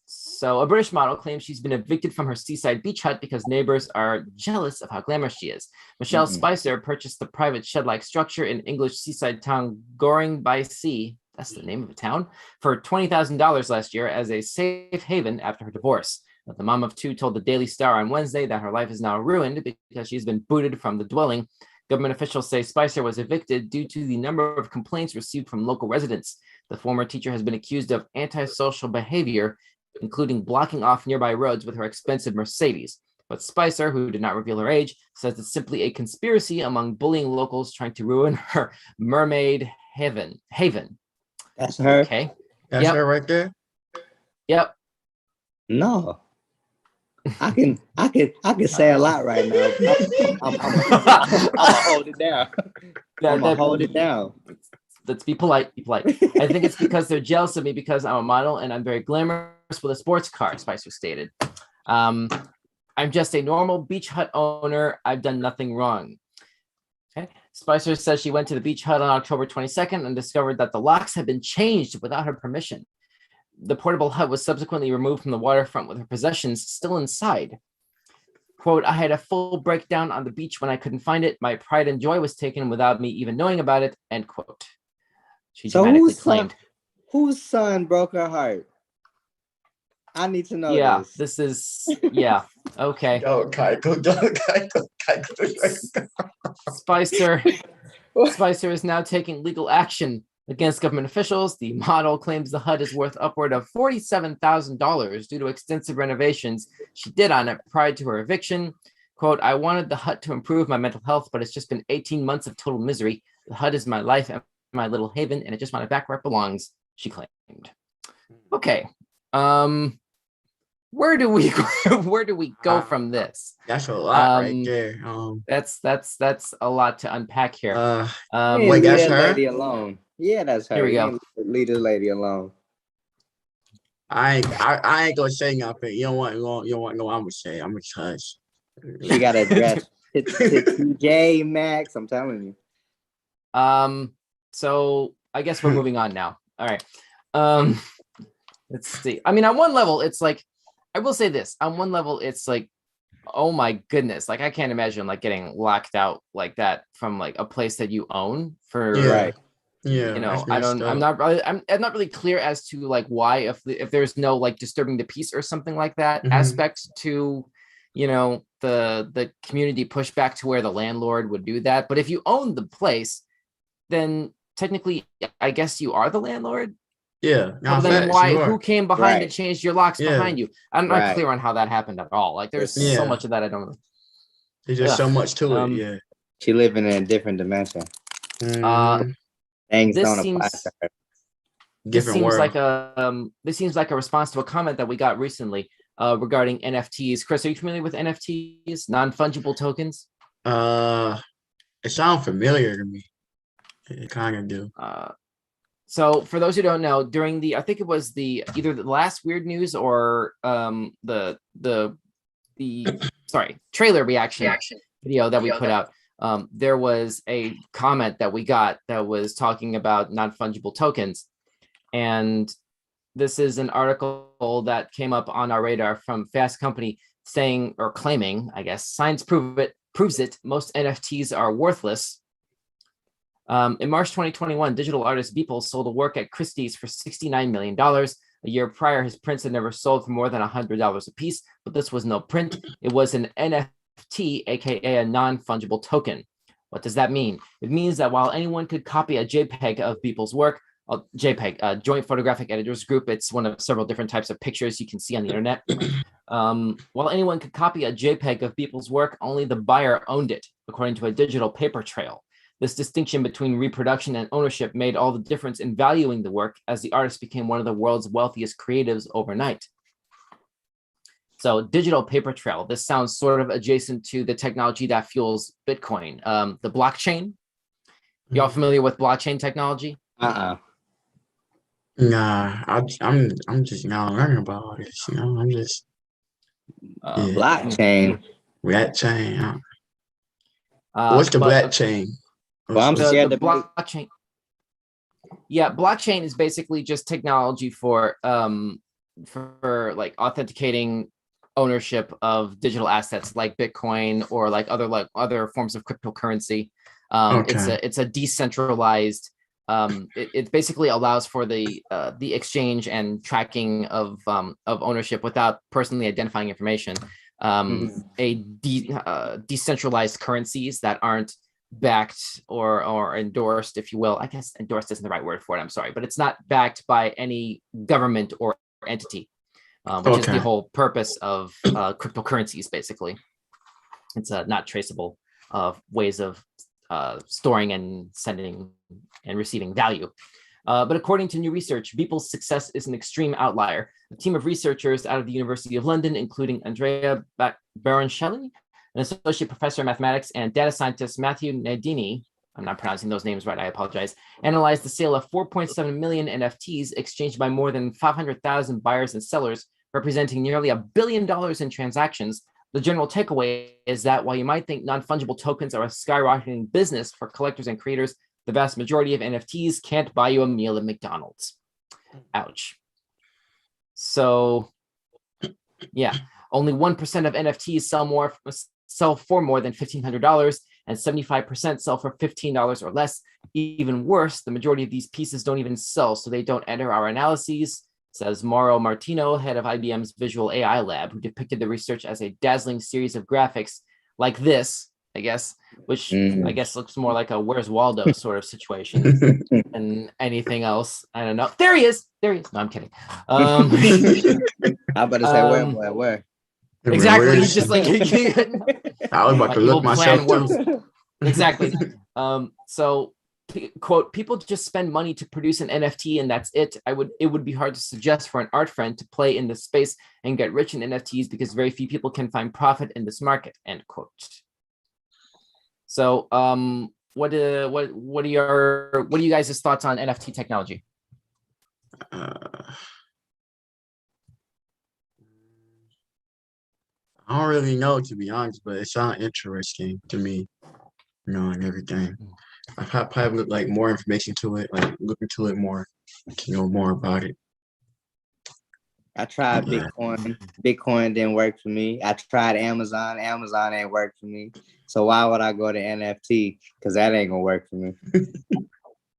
So a British model claims she's been evicted from her seaside beach hut because neighbors are jealous of how glamorous she is. Michelle Spicer purchased the private shed-like structure in English seaside town Goring by Sea. That's the name of a town, for $20,000 last year as a safe haven after her divorce. But the mom of two told the Daily Star on Wednesday that her life is now ruined because she's been booted from the dwelling. Government officials say Spicer was evicted due to the number of complaints received from local residents. The former teacher has been accused of antisocial behavior, including blocking off nearby roads with her expensive Mercedes. But Spicer, who did not reveal her age, says it's simply a conspiracy among bullying locals trying to ruin her mermaid haven. That's her. Okay. That's her right there. Yep. No. I can say a lot right now. I'm gonna hold it down. I'm gonna hold it down. Let's be polite. I think it's because they're jealous of me because I'm a model and I'm very glamorous with a sports car, Spicer stated. I'm just a normal beach hut owner. I've done nothing wrong. Okay. Spicer says she went to the beach hut on October 22nd and discovered that the locks had been changed without her permission. The portable hut was subsequently removed from the waterfront with her possessions still inside. Quote, I had a full breakdown on the beach when I couldn't find it. My pride and joy was taken without me even knowing about it, end quote. She dramatically claimed. Whose son broke her heart? I need to know this. This is, okay. Kyko. Spicer is now taking legal action against government officials. The model claims the hut is worth upward of $47,000 due to extensive renovations she did on it prior to her eviction. Quote, I wanted the hut to improve my mental health, but it's just been 18 months of total misery. The hut is my life and my little haven, and I just want it back where it belongs, she claimed. Okay. Where do we go from this? That's a lot right there. That's a lot to unpack here. Wait, that's her? Lady alone. Yeah, that's her. Here we go. Leave the lady alone. I ain't gonna say nothing. You don't want no. I'm gonna say. I'm gonna hush. She got a dress. It's TJ Maxx. I'm telling you. So I guess we're moving on now. All right. Let's see. I mean, on one level, it's like, I will say this. On one level, it's like, oh my goodness, like I can't imagine like getting locked out like that from like a place that you own for right. Yeah, you know, I'm not really clear as to like why if there's no like disturbing the peace or something like that aspect to, you know, the community pushback to where the landlord would do that. But if you own the place, then technically, I guess you are the landlord. Yeah. Well, then who came behind and changed your locks behind you? I'm not clear on how that happened at all. Like there's so much of that I don't know. There's just so much to it. Yeah. She living in a different dimension. Things don't apply to her. This seems like a response to a comment that we got recently regarding NFTs. Chris, are you familiar with NFTs, non-fungible tokens? It sounds familiar to me. It kind of do. So for those who don't know, during I think it was either the last Weird News or the trailer reaction video that we put out. There was a comment that we got that was talking about non-fungible tokens. And this is an article that came up on our radar from Fast Company saying or claiming, I guess, science proves it, most NFTs are worthless. In March 2021, digital artist Beeple sold a work at Christie's for $69 million. A year prior, his prints had never sold for more than $100 a piece, but this was no print. It was an NFT, aka a non-fungible token. What does that mean? It means that while anyone could copy a JPEG of Beeple's work, JPEG, Joint Photographic Editors Group, it's one of several different types of pictures you can see on the internet. While anyone could copy a JPEG of Beeple's work, only the buyer owned it, according to a digital paper trail. This distinction between reproduction and ownership made all the difference in valuing the work as the artist became one of the world's wealthiest creatives overnight. So digital paper trail, this sounds sort of adjacent to the technology that fuels Bitcoin, the blockchain. Y'all familiar with blockchain technology? Nah, I'm just now learning about all this. You know, I'm just blockchain. Rat chain. What's the blockchain? Well, I'm scared the blockchain. Yeah, blockchain is basically just technology for like authenticating ownership of digital assets like Bitcoin or like other forms of cryptocurrency. It's a decentralized. It basically allows for the exchange and tracking of ownership without personally identifying information. Decentralized currencies that aren't backed or endorsed, if you will. I guess endorsed isn't the right word for it. I'm sorry, but it's not backed by any government or entity, which is the whole purpose of cryptocurrencies. Basically, it's not traceable ways of storing and sending and receiving value. But according to new research, Beeple's success is an extreme outlier. A team of researchers out of the University of London, including Andrea Baroncelli, an associate professor of mathematics, and data scientist Matthew Nadini, I'm not pronouncing those names right, I apologize, analyzed the sale of 4.7 million NFTs exchanged by more than 500,000 buyers and sellers, representing nearly $1 billion in transactions The general takeaway is that while you might think non-fungible tokens are a skyrocketing business for collectors and creators, the vast majority of NFTs can't buy you a meal at McDonald's. Ouch. So, yeah, only 1% of NFTs sell for more than $1,500, and 75% sell for $15 or less. Even worse, the majority of these pieces don't even sell, so they don't enter our analyses, says Mauro Martino, head of IBM's Visual AI lab, who depicted the research as a dazzling series of graphics like this, I guess, which I guess looks more like a Where's Waldo sort of situation than anything else. I don't know. There he is. No, I'm kidding. I'm about to say where? Exactly. He's just like I was about to look myself too. Exactly. So, quote, people just spend money to produce an NFT and that's it. It would be hard to suggest for an art friend to play in this space and get rich in NFTs because very few people can find profit in this market, end quote. So, what are you guys' thoughts on NFT technology? I don't really know, to be honest, but it sounds interesting to me, and everything. I've probably look like more information to it, like look into it more, to know more about it. I tried Bitcoin. Bitcoin didn't work for me. I tried Amazon. Amazon ain't work for me. So why would I go to NFT? Because that ain't gonna work for me.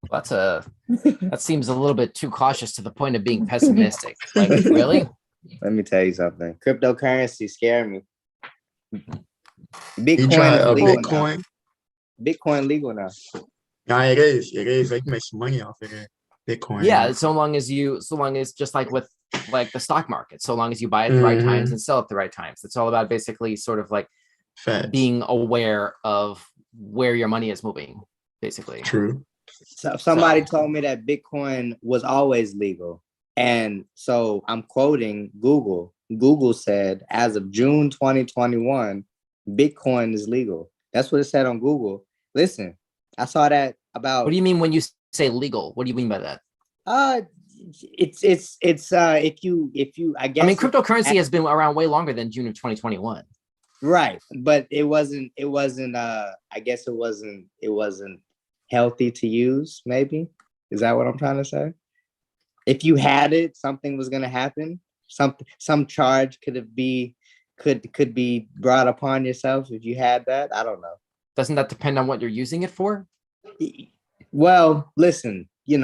That seems a little bit too cautious to the point of being pessimistic. Like, really? Let me tell you something. Cryptocurrency scare me. Bitcoin. Bitcoin legal now. Yeah, it is. It is. They can make some money off of it. Bitcoin. Yeah, so long as just like with like the stock market, so long as you buy at the right times and sell at the right times. It's all about basically sort of like being aware of where your money is moving, basically. True. So somebody told me that Bitcoin was always legal. And so I'm quoting Google. Google said, as of June 2021, Bitcoin is legal. That's what it said on Google. Listen, I saw that about. What do you mean when you say legal? What do you mean by that? It's if you I guess. I mean, cryptocurrency has been around way longer than June of 2021. Right, but it wasn't. I guess it wasn't healthy to use. Maybe is that what I'm trying to say? If you had it, something was going to happen. Some charge could be brought upon yourself if you had that. I don't know. Doesn't that depend on what you're using it for? Well, listen, I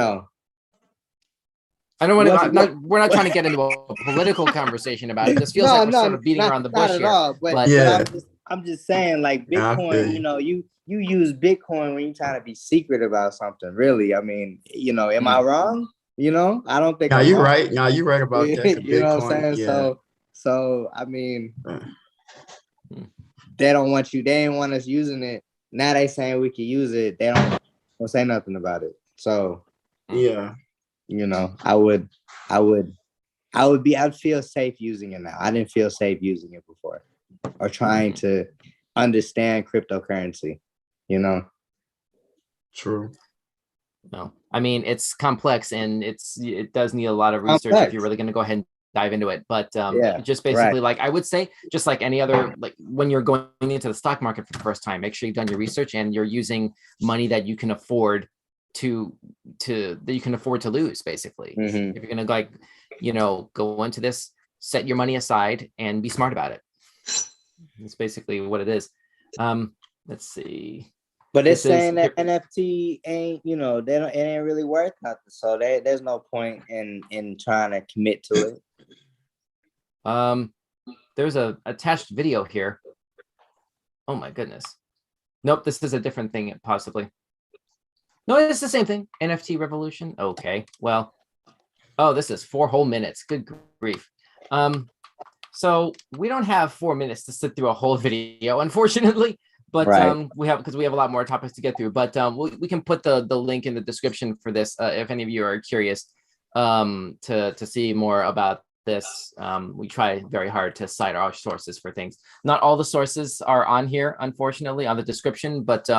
don't want to. We're not trying to get into a political conversation about it. This feels like we're sort of beating around the bush here. All, but yeah, I'm just saying, like Bitcoin. You use Bitcoin when you're trying to be secret about something. Really, I mean, am I wrong? I don't think. You're right. No, you're right about that. You know what I'm saying? Yeah. So I mean, they don't want you. They didn't want us using it. Now they saying we can use it. They don't say nothing about it. So yeah, I'd feel safe using it now. I didn't feel safe using it before, or trying to understand cryptocurrency. True. No, I mean, it's complex and it does need a lot of research if you're really going to go ahead and dive into it. But just basically, like I would say, just like any other, like when you're going into the stock market for the first time, make sure you've done your research and you're using money that you can afford to lose, basically. If you're going to go into this, set your money aside and be smart about it. That's basically what it is. Let's see. But it's saying that NFT ain't, it ain't really worth nothing. So there's no point in trying to commit to it. There's a attached video here. Oh my goodness. Nope, this is a different thing, possibly. No, it's the same thing. NFT revolution. Okay, well. Oh, this is 4 whole minutes. Good grief. So we don't have 4 minutes to sit through a whole video, unfortunately. But we have a lot more topics to get through. But we can put the link in the description for this if any of you are curious to see more about this. We try very hard to cite our sources for things. Not all the sources are on here, unfortunately, on the description. But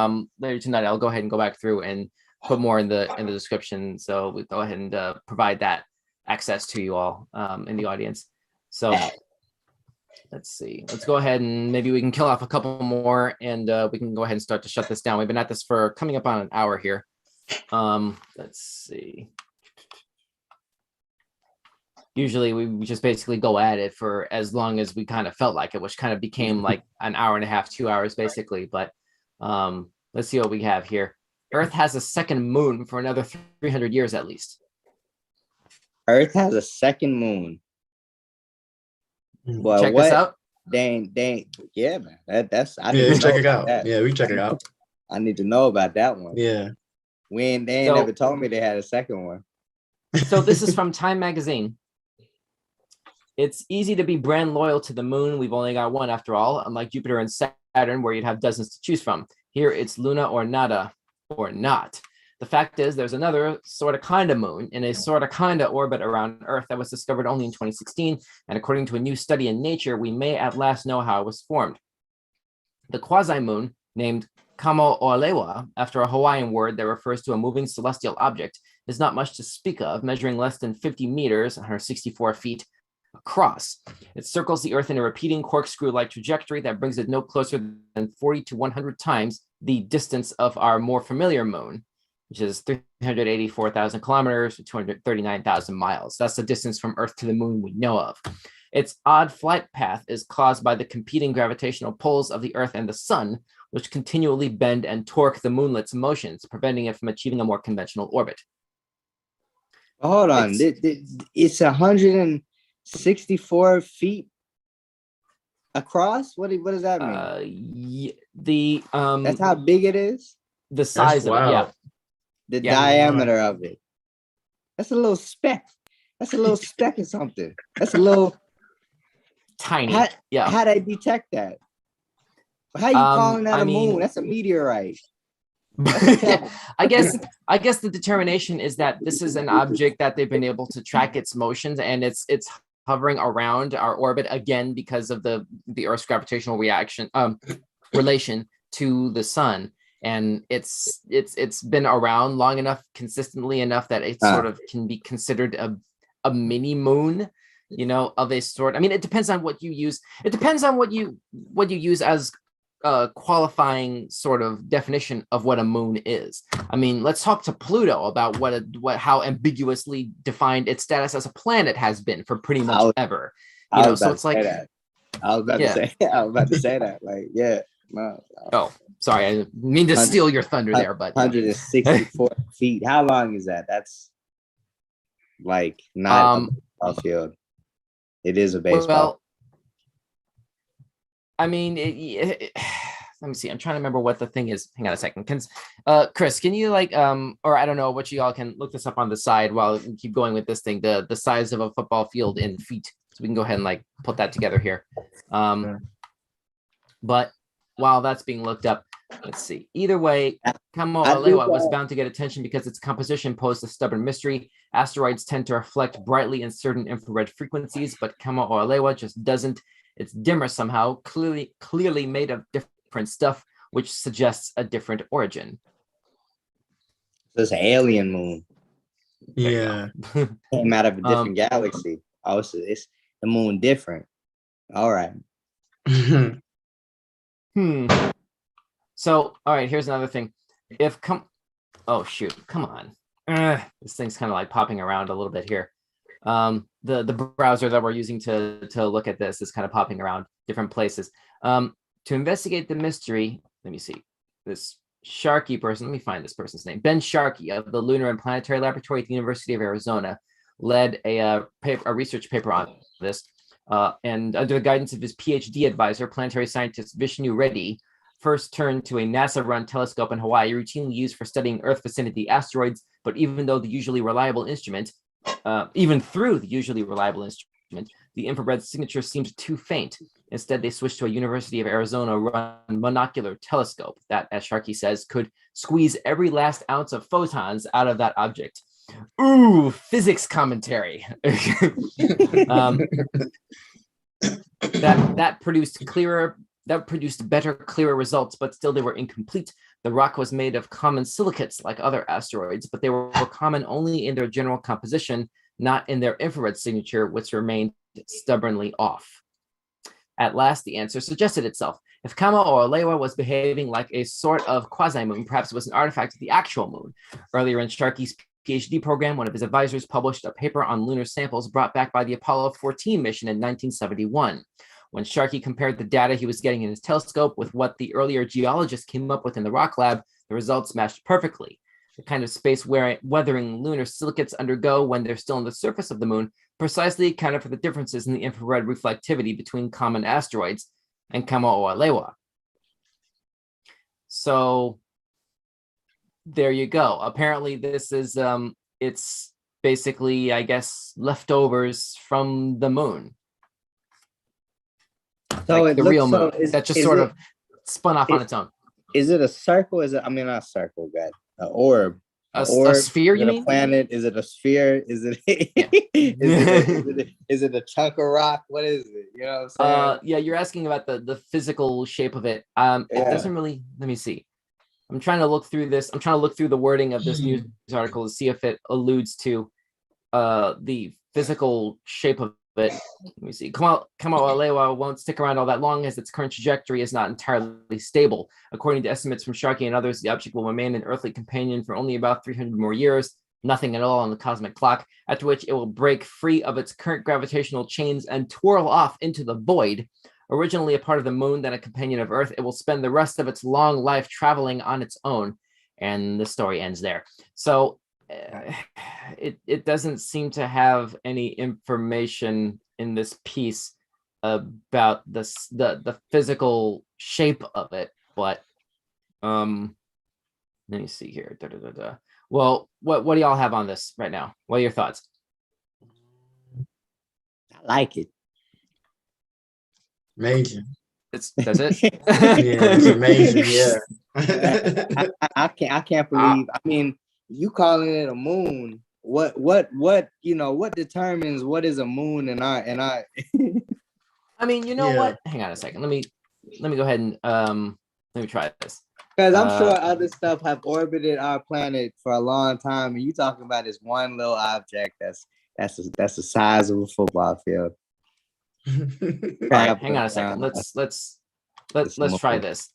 later tonight, I'll go ahead and go back through and put more in the description. So we go ahead and provide that access to you all in the audience. So Let's see. Let's go ahead and maybe we can kill off a couple more, and we can go ahead and start to shut this down. We've been at this for coming up on an hour here. Let's see. Usually we just basically go at it for as long as we kind of felt like it, which kind of became like an hour and a half, 2 hours basically. But let's see what we have here. Earth has a second moon for another 300 years at least. Earth has a second moon. Well, Check this out. Dang, yeah, man. That's I Yeah, need to check know it about out. that. Yeah, we check it out. I need to know about that one. Yeah. They ain't So- never told me they had a second one. So this is from Time Magazine. It's easy to be brand loyal to the moon. We've only got one after all, unlike Jupiter and Saturn, where you'd have dozens to choose from. Here it's Luna or nada, or not. The fact is there's another sort of kind of moon in a sort of kind of orbit around Earth that was discovered only in 2016. And according to a new study in Nature, we may at last know how it was formed. The quasi-moon, named Kamo-Olewa, after a Hawaiian word that refers to a moving celestial object, is not much to speak of, measuring less than 50 meters, 164 feet, across. It circles the Earth in a repeating corkscrew-like trajectory that brings it no closer than 40 to 100 times the distance of our more familiar moon, which is 384,000 kilometers to 239,000 miles. That's the distance from Earth to the moon we know of. Its odd flight path is caused by the competing gravitational pulls of the Earth and the sun, which continually bend and torque the moonlet's motions, preventing it from achieving a more conventional orbit. Hold on. It's 164 feet across. What does that mean? That's how big it is. The size of it, yeah. The Yeah. diameter of it. That's a little speck. That's a little speck or something. That's a little Tiny. Yeah. How they detect that? How you calling that a moon? That's a meteorite. I guess the determination is that this is an object that they've been able to track its motions, and it's hovering around our orbit again because of the Earth's gravitational relation to the sun. And it's been around long enough, consistently enough that it sort of can be considered a mini moon, of a sort. I mean, it depends on what you use. It depends on what you use as a qualifying sort of definition of what a moon is. I mean, let's talk to Pluto about how ambiguously defined its status as a planet has been for pretty much ever. So it's like that. I was about to say that. Like, yeah. No. Oh, sorry, I didn't mean to steal your thunder there, but 164 feet. How long is that? That's like not a baseball field. It is a baseball. Well, I mean, let me see. I'm trying to remember what the thing is. Hang on a second. Chris, can you or I don't know what you all can look this up on the side while we keep going with this thing, the size of a football field in feet. So we can go ahead and put that together here. But while that's being looked up, let's see. Either way, Kamo-Olewa was bound to get attention because its composition posed a stubborn mystery. Asteroids tend to reflect brightly in certain infrared frequencies, but Kamo-Olewa just doesn't. It's dimmer somehow, clearly made of different stuff, which suggests a different origin. It's an alien moon. Yeah. Came out of a different galaxy. Oh, so it's the moon different. All right. So, all right, here's another thing. Oh shoot, come on. This thing's kind of popping around a little bit here. The browser that we're using to look at this is kind of popping around different places. To investigate the mystery, let me see. This Sharkey person, let me find this person's name. Ben Sharkey of the Lunar and Planetary Laboratory at the University of Arizona led a research paper on this. And under the guidance of his PhD advisor, planetary scientist Vishnu Reddy, first turned to a NASA-run telescope in Hawaii, routinely used for studying Earth vicinity asteroids. But even through the usually reliable instrument, the infrared signature seemed too faint. Instead, they switched to a University of Arizona-run monocular telescope that, as Sharkey says, could squeeze every last ounce of photons out of that object. Ooh, physics commentary. That produced better, clearer results, but still they were incomplete. The rock was made of common silicates like other asteroids, but they were common only in their general composition, not in their infrared signature, which remained stubbornly off. At last, the answer suggested itself. If Kama or Alewa was behaving like a sort of quasi-moon, perhaps it was an artifact of the actual moon. Earlier in Sharkey's PhD program, one of his advisors published a paper on lunar samples brought back by the Apollo 14 mission in 1971. When Sharkey compared the data he was getting in his telescope with what the earlier geologists came up with in the rock lab, the results matched perfectly. The kind of space weathering lunar silicates undergo when they're still on the surface of the moon precisely accounted for the differences in the infrared reflectivity between common asteroids and Kamao'alewa. So there you go. Apparently this is it's basically, I guess, leftovers from the moon. So like it the real looks moon that just sort of spun off on its own. Is it a circle? Is it? I mean, not a circle, God. An orb. A orb? sphere, is you it mean? A planet? Is it a sphere? Is it? Is it a chunk of rock? What is it? You know what I'm saying? Yeah, you're asking about the physical shape of it. It doesn't really. Let me see. I'm trying to look through this. I'm trying to look through the wording of this news article to see if it alludes to the physical shape of it. Let me see. Kamao'alewa won't stick around all that long as its current trajectory is not entirely stable. According to estimates from Sharkey and others, the object will remain an earthly companion for only about 300 more years, nothing at all on the cosmic clock, after which it will break free of its current gravitational chains and twirl off into the void. Originally a part of the moon, then a companion of Earth, it will spend the rest of its long life traveling on its own. And the story ends there. So it doesn't seem to have any information in this piece about the physical shape of it. But let me see here. Well, what do y'all have on this right now? What are your thoughts? I like it. Amazing. Does it? Yeah, it's amazing. Yeah. I can't believe. I mean, you calling it a moon? What determines what is a moon? And I. I mean, you know what? Hang on a second. Let me go ahead and let me try this. Because I'm sure other stuff have orbited our planet for a long time, and you talking about this one little object that's the size of a football field. Right, hang on a second. Let's try this.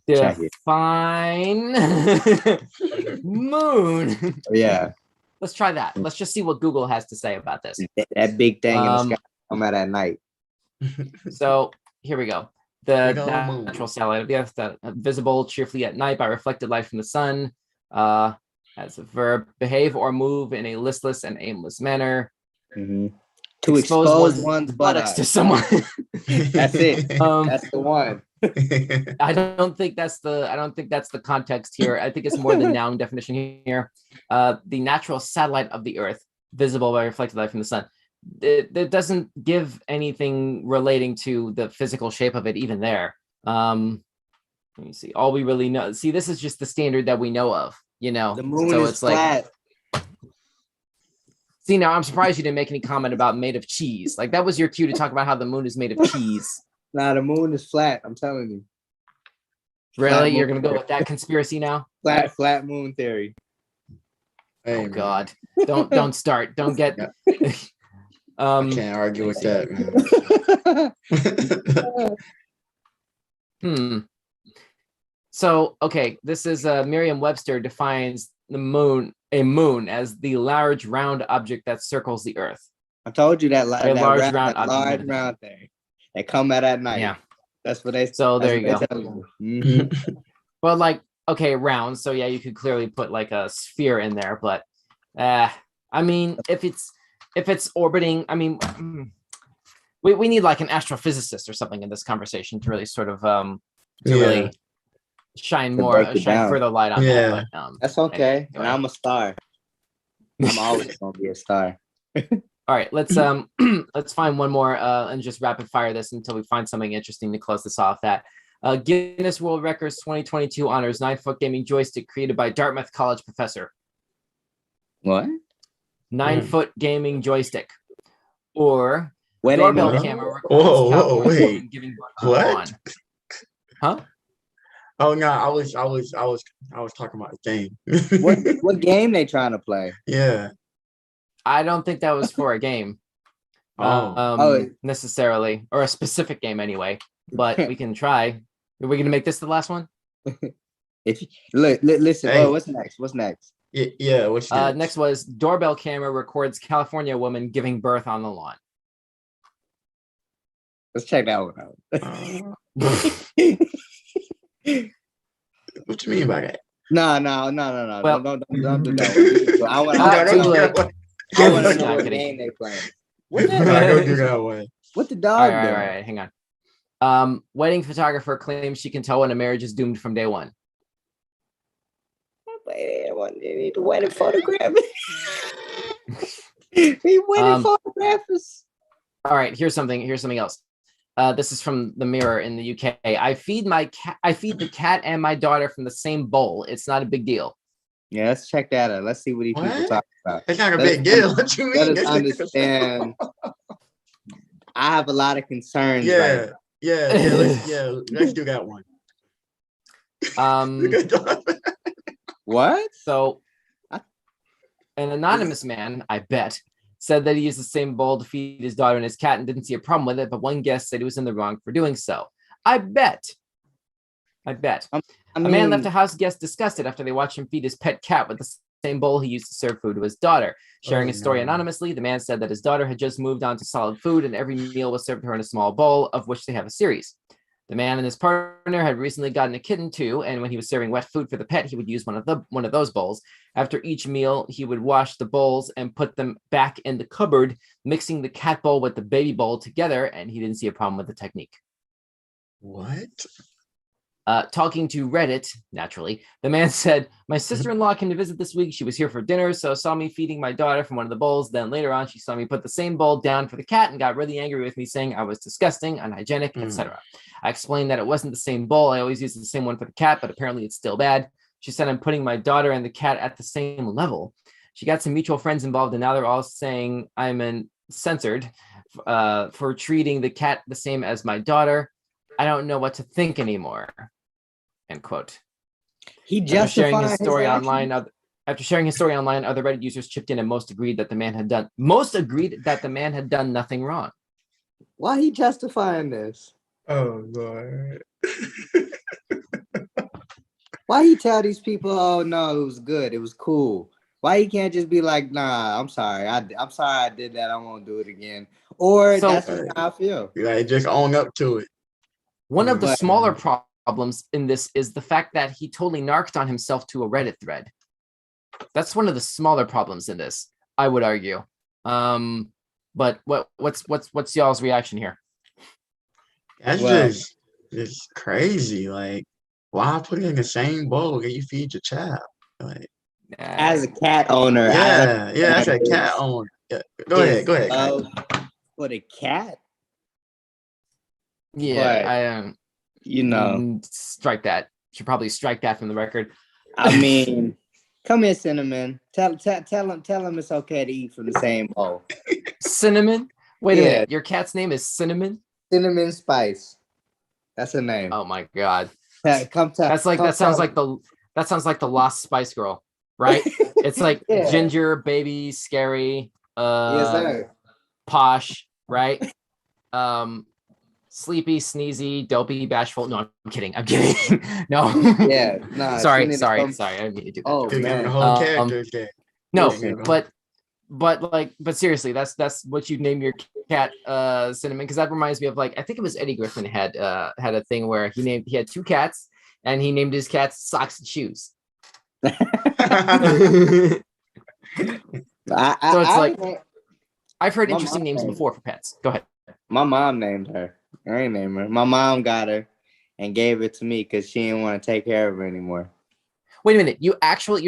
Define moon. Yeah. Let's try that. Let's just see what Google has to say about this. That big thing in the sky come out at night. So here we go. The natural satellite of the Earth, visible cheerfully at night by reflected light from the sun. As a verb, behave or move in a listless and aimless manner. Mm-hmm. To expose one's buttocks to someone. That's it. That's the one. I don't think that's the context here. I think it's more the noun definition here. The natural satellite of the Earth, visible by reflected light from the sun. It doesn't give anything relating to the physical shape of it, even there. Let me see. All we really know. See, this is just the standard that we know of. You know, the moon so is it's flat. Like. See, now I'm surprised you didn't make any comment about made of cheese. Like that was your cue to talk about how the moon is made of cheese. Nah, the moon is flat. I'm telling you. Really? You're gonna go with that conspiracy now? Flat moon theory. Oh God! Don't start. Don't get. I can't argue with that, man. So okay, this is Merriam-Webster defines a moon as the large round object that circles the Earth. I told you that large round thing. They come out at night. Yeah, that's what they. So there you go. Mm-hmm. Well, like okay, round. So yeah, you could clearly put like a sphere in there, but I mean, if it's orbiting, I mean, we need like an astrophysicist or something in this conversation to really sort of really shine further light on that. But, that's okay. And I'm a star. I'm always gonna be a star. All right, let's find one more and just rapid fire this until we find something interesting to close this off. That Guinness World Records 2022 honors 9-foot gaming joystick created by Dartmouth College professor. What? 9-foot gaming joystick, or when doorbell camera. Wait. Giving what? Huh? Oh no, I was talking about a game. What game they trying to play? Yeah. I don't think that was for a game. necessarily, or a specific game anyway. But we can try. Are we gonna make this the last one? If listen, Hey. what's next? What's next? Yeah. What's next? Next was doorbell camera records California woman giving birth on the lawn. Let's check that one out. What you mean by that? No. Well, don't do that one. I want to know what game they playing. What Go do that way. What the all dog right, doing? all right, hang on. Wedding photographer claims she can tell when a marriage is doomed from day one. Wait, they need to wedding photograph. He wedding photographers. All right, here's something else. This is from the Mirror in the UK. I feed the cat and my daughter from the same bowl. It's not a big deal. Yeah, let's check that out. Let's see what these people talk about. It's not a big deal. What you mean? Let us understand. I have a lot of concerns. Yeah, let's do that one. What? So, an anonymous man, I bet, said that he used the same bowl to feed his daughter and his cat and didn't see a problem with it, but one guest said he was in the wrong for doing so. I bet. A man left a house guest disgusted after they watched him feed his pet cat with the same bowl he used to serve food to his daughter. Sharing his story anonymously, the man said that his daughter had just moved on to solid food and every meal was served to her in a small bowl, of which they have a series. The man and his partner had recently gotten a kitten too, and when he was serving wet food for the pet, he would use one of those bowls. After each meal, he would wash the bowls and put them back in the cupboard, mixing the cat bowl with the baby bowl together, and he didn't see a problem with the technique. What? Talking to Reddit, naturally, the man said, my sister-in-law came to visit this week. She was here for dinner, so saw me feeding my daughter from one of the bowls. Then later on, she saw me put the same bowl down for the cat and got really angry with me, saying I was disgusting, unhygienic, etc. I explained that it wasn't the same bowl. I always use the same one for the cat, but apparently it's still bad. She said I'm putting my daughter and the cat at the same level. She got some mutual friends involved, and now they're all saying I'm censored for treating the cat the same as my daughter. I don't know what to think anymore. End quote. He justified sharing his story online. After sharing his story online, other Reddit users chipped in and most agreed that the man had done nothing wrong. Why he justifying this? Oh Lord. Why he tell these people, oh no, it was good, it was cool? Why he can't just be like, nah, I'm sorry, I'm sorry I did that, I won't do it again. Or that's how I feel. Like just own up to it. One of the smaller problems in this is the fact that he totally narked on himself to a Reddit thread. That's one of the smaller problems in this, I would argue. But what's y'all's reaction here? That's just crazy. Like, why put it in the same bowl that you feed your child? Like, as a cat owner, as a cat owner. Yeah. Go ahead. For the cat. Yeah, but, strike that. Should probably strike that from the record. I mean, come here, Cinnamon. Tell him it's okay to eat from the same bowl. Cinnamon? Wait a minute. Your cat's name is Cinnamon? Cinnamon Spice. That's her name. Oh my god. That sounds like the Lost Spice Girl, right? It's like ginger, baby, scary, yes, sir. Posh, right? Sleepy, sneezy, dopey, bashful. No, I'm kidding. No. Yeah. No. Sorry. I didn't mean to do that. Oh man. The whole character. But seriously, that's what you name your cat, Cinnamon, because that reminds me of I think it was Eddie Griffin had a thing where he had two cats and he named his cats Socks and Shoes. So it's I've heard interesting names before for pets. Go ahead. My mom named her. I ain't named her. My mom got her and gave it to me because she didn't want to take care of her anymore. Wait a minute. You're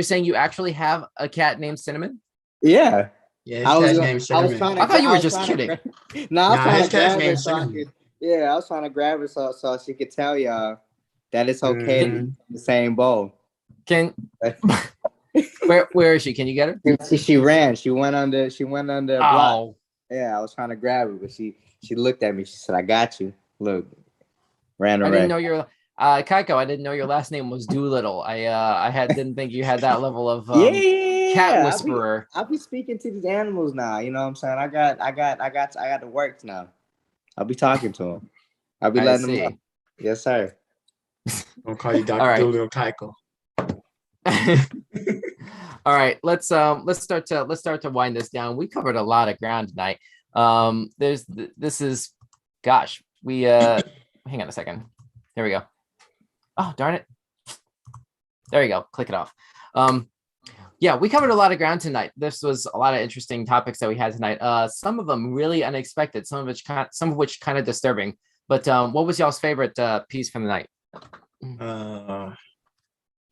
saying you actually have a cat named Cinnamon? Yeah. Yeah, his cat's named Cinnamon. I thought you were just kidding. I was trying to grab her I was trying to grab her so she could tell y'all that it's okay to eat in the same bowl. Where is she? Can you get her? She ran. She went under a block. Yeah, I was trying to grab her, but she looked at me. She said, "I got you." Look, ran away. I didn't know your Kyko. I didn't know your last name was Doolittle. I didn't think you had that level of. cat whisperer. I'll be speaking to these animals now. You know what I'm saying? I got the works now. I'll be talking to them. I'll be letting them know. Yes, sir. I'll call you Dr. All right. Doolittle Kyko. All right, let's start to wind this down. We covered a lot of ground tonight. We hang on a second. There we go. Oh, darn it. There you go. Click it off. Yeah, we covered a lot of ground tonight. This was a lot of interesting topics that we had tonight. Some of them really unexpected, some of which kind of disturbing. But what was y'all's favorite piece from the night?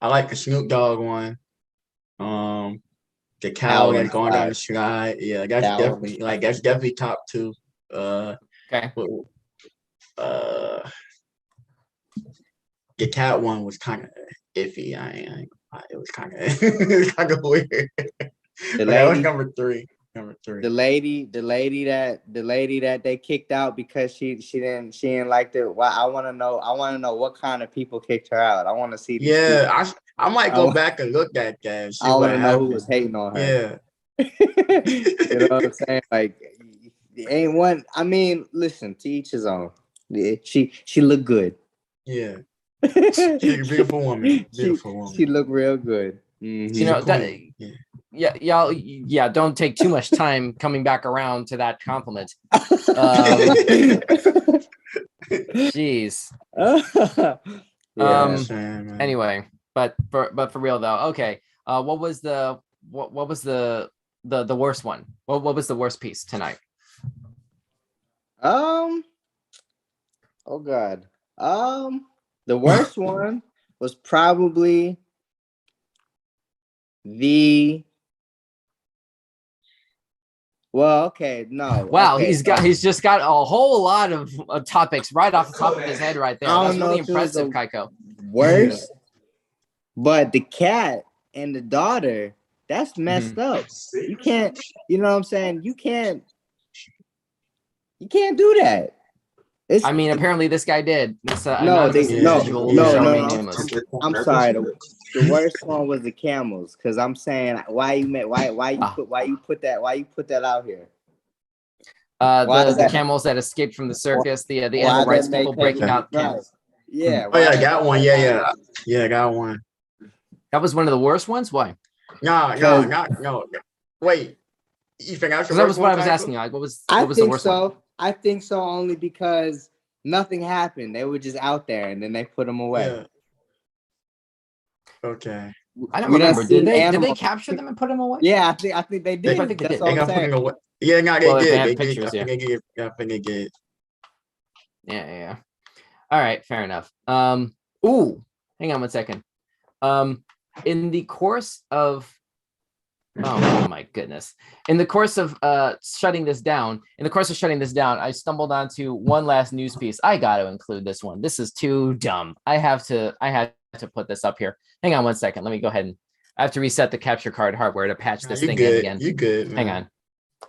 I like the Snoop Dogg one. The cow that's going down the slide. Yeah, that's definitely top two. Okay. The cat one was kind of iffy. It was kind of weird. That was number three. The lady that they kicked out because she didn't like the. Well, I want to know what kind of people kicked her out. I want to see. I might go back and look at that. I want to know who was hating on her. Yeah. You know what I'm saying? Like, ain't one. I mean, listen, to each his own. Yeah, she looked good. Yeah. She's a beautiful woman. She looked real good. Mm-hmm. You know that. Y'all, don't take too much time coming back around to that compliment. Jeez. Anyway, but for real though, okay. What was the worst one? What was the worst piece tonight? Oh God. The worst one was probably Wow, okay, he's just got a whole lot of topics right off the top of his head right there. That's really impressive, Kyko. Worse, but the cat and the daughter, that's messed up. You can't, you know what I'm saying? You can't do that. Apparently this guy did. I'm sorry. The worst one was the Camels, because I'm saying why you put that out here? The camels that escaped from the circus, the animal rights people breaking out camels. Yeah. Oh yeah, I got one. Yeah, I got one. That was one of the worst ones. Why? No. Wait, you think I should? That was what I was asking. Like, what was the worst one? I think so, only because nothing happened. They were just out there, and then they put them away. Yeah. Okay. I don't remember. Did they capture them and put them away? Yeah, I think they did. I think they did. They got put them away. Yeah, no, they did. They pictures, I think they did. Yeah. All right, fair enough. Hang on one second. In the course of oh my goodness. In the course of shutting this down, I stumbled onto one last news piece. I got to include this one. This is too dumb. I had to put this up here. Hang on one second. Let me go ahead and I have to reset the capture card hardware to patch this thing in again. You good, man. Hang on.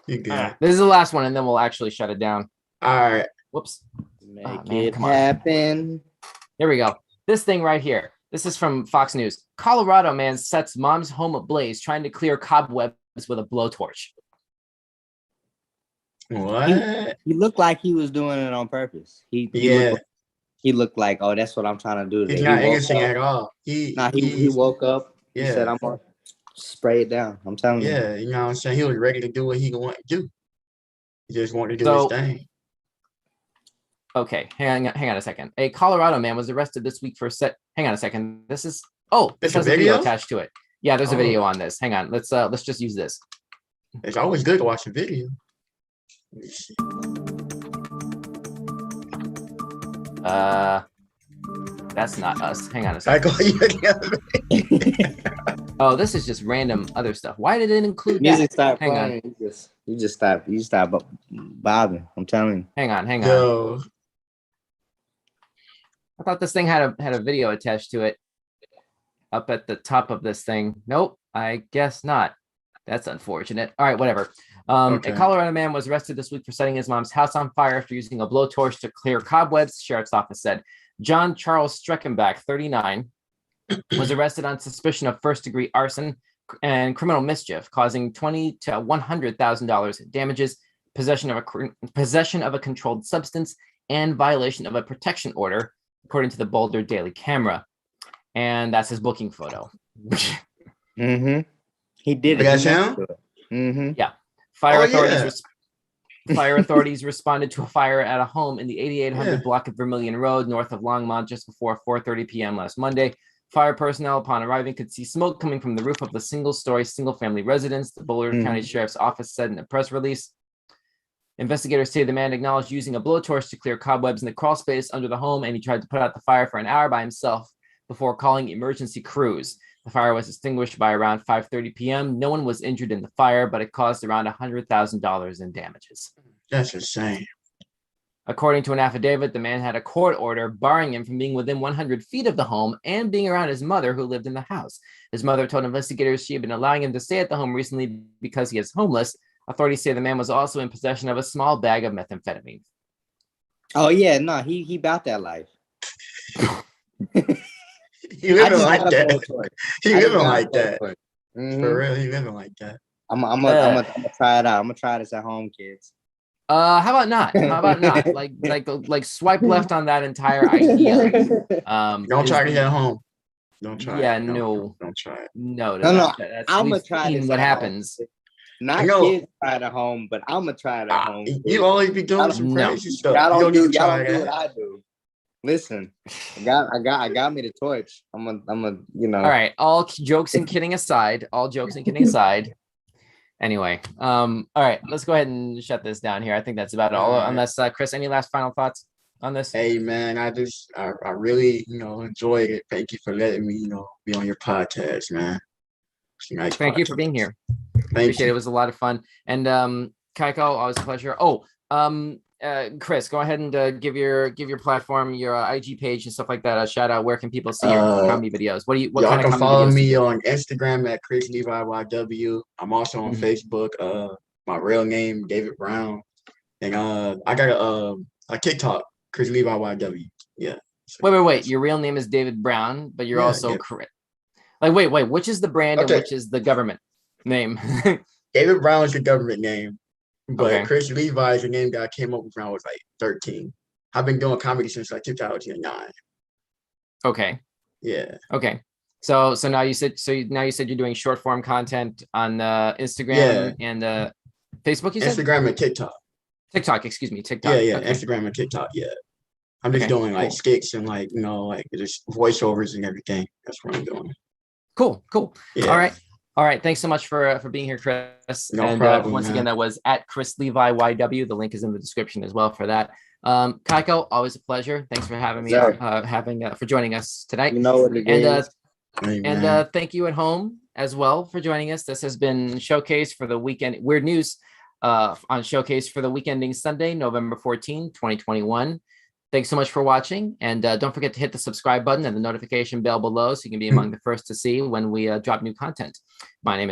You good. This is the last one, and then we'll actually shut it down. All right. Whoops. Make it happen. Here we go. This thing right here. This is from Fox News. Colorado man sets mom's home ablaze trying to clear cobwebs with a blowtorch. What? He looked like he was doing it on purpose. He looked like, oh, that's what I'm trying to do today. He's not innocent at all. He woke up. Yeah. He said, I'm going to spray it down. I'm telling you. Yeah, you know what I'm saying? He was ready to do what he wanted to do. He just wanted to do his thing. Okay, hang on a second. A Colorado man was arrested this week for hang on a second. This has a video attached to it. Yeah, there's a video on this. Hang on. Let's just use this. It's always good to watch a video. That's not us. Hang on a second. Oh, this is just random other stuff. Why did it include music? Stop playing. Hang on. You just stop bobbing. I'm telling you. Hang on. Yo. I thought this thing had a video attached to it up at the top of this thing. Nope, I guess not. That's unfortunate. All right, whatever. A Colorado man was arrested this week for setting his mom's house on fire after using a blowtorch to clear cobwebs, the sheriff's office said. John Charles Streckenbach, 39, was arrested on suspicion of first-degree arson and criminal mischief, causing $20,000 to $100,000 in damages, possession of a controlled substance, and violation of a protection order, according to the Boulder Daily Camera. And that's his booking photo. Mm-hmm. He did it. That's him? Mm-hmm. Yeah. Fire authorities responded to a fire at a home in the 8800 block of Vermilion Road, north of Longmont, just before 4:30 p.m. last Monday. Fire personnel, upon arriving, could see smoke coming from the roof of the single-story, single-family residence, the Boulder County Sheriff's Office said in a press release. Investigators say the man acknowledged using a blowtorch to clear cobwebs in the crawl space under the home, and he tried to put out the fire for an hour by himself before calling emergency crews. The fire was extinguished by around 5:30 p.m. No one was injured in the fire, but it caused around $100,000 in damages. That's insane. According to an affidavit, the man had a court order barring him from being within 100 feet of the home and being around his mother, who lived in the house. His mother told investigators she had been allowing him to stay at the home recently because he is homeless. Authorities say the man was also in possession of a small bag of methamphetamine. Oh yeah, no, he about that life. He living like that. He living like that. For real, he living like that. I'm gonna try it out. I'm gonna try this at home, kids. How about not? Like swipe left on that entire idea. Don't try to get home. Don't try. Yeah, it. no. Don't try it. No. I'm gonna try this. What happens? Not kids try it at home, but I'm gonna try it at home. You always be doing some crazy stuff. Y'all don't do what I do. Listen, I got me the torch. I'm a All right. All jokes and kidding aside. Anyway, all right, let's go ahead and shut this down here. I think that's about all. Unless Chris, any last final thoughts on this? Hey man, I really enjoyed it. Thank you for letting me be on your podcast, man. Nice. Thank you for being here. Appreciate it. It was a lot of fun. And Kyko, always a pleasure. Chris, go ahead and give your platform, your IG page and stuff like that. A shout out. Where can people see your comedy videos? What kind of can comedy follow videos me on Instagram at Chris Levi YW. I'm also on Facebook. My real name David Brown, and I got a TikTok, Chris Levi YW. Yeah. So, wait. Your real name is David Brown, but you're also correct. Like wait. Which is the brand and which is the government name? David Brown is the government name. But Chris Levi is the name that I came up with when I was like 13. I've been doing comedy since like 2009. Okay. Yeah. Okay. So now you said you're doing short form content on Instagram and Facebook. You said Instagram and TikTok. TikTok. Yeah. Okay. Instagram and TikTok. Yeah. I'm just doing like skits and like just voiceovers and everything. That's what I'm doing. Cool. Yeah. All right. Thanks so much for being here, Chris. No problem, once man. again, that was at Chris Levi YW. The link is in the description as well for that. Kyko, always a pleasure. Thanks for having me, for joining us tonight. You know what it is. And thank you at home as well for joining us. This has been Showcase for the weekend. Weird news on Showcase for the week ending Sunday, November 14, 2021. Thanks so much for watching. And don't forget to hit the subscribe button and the notification bell below so you can be among the first to see when we drop new content. My name is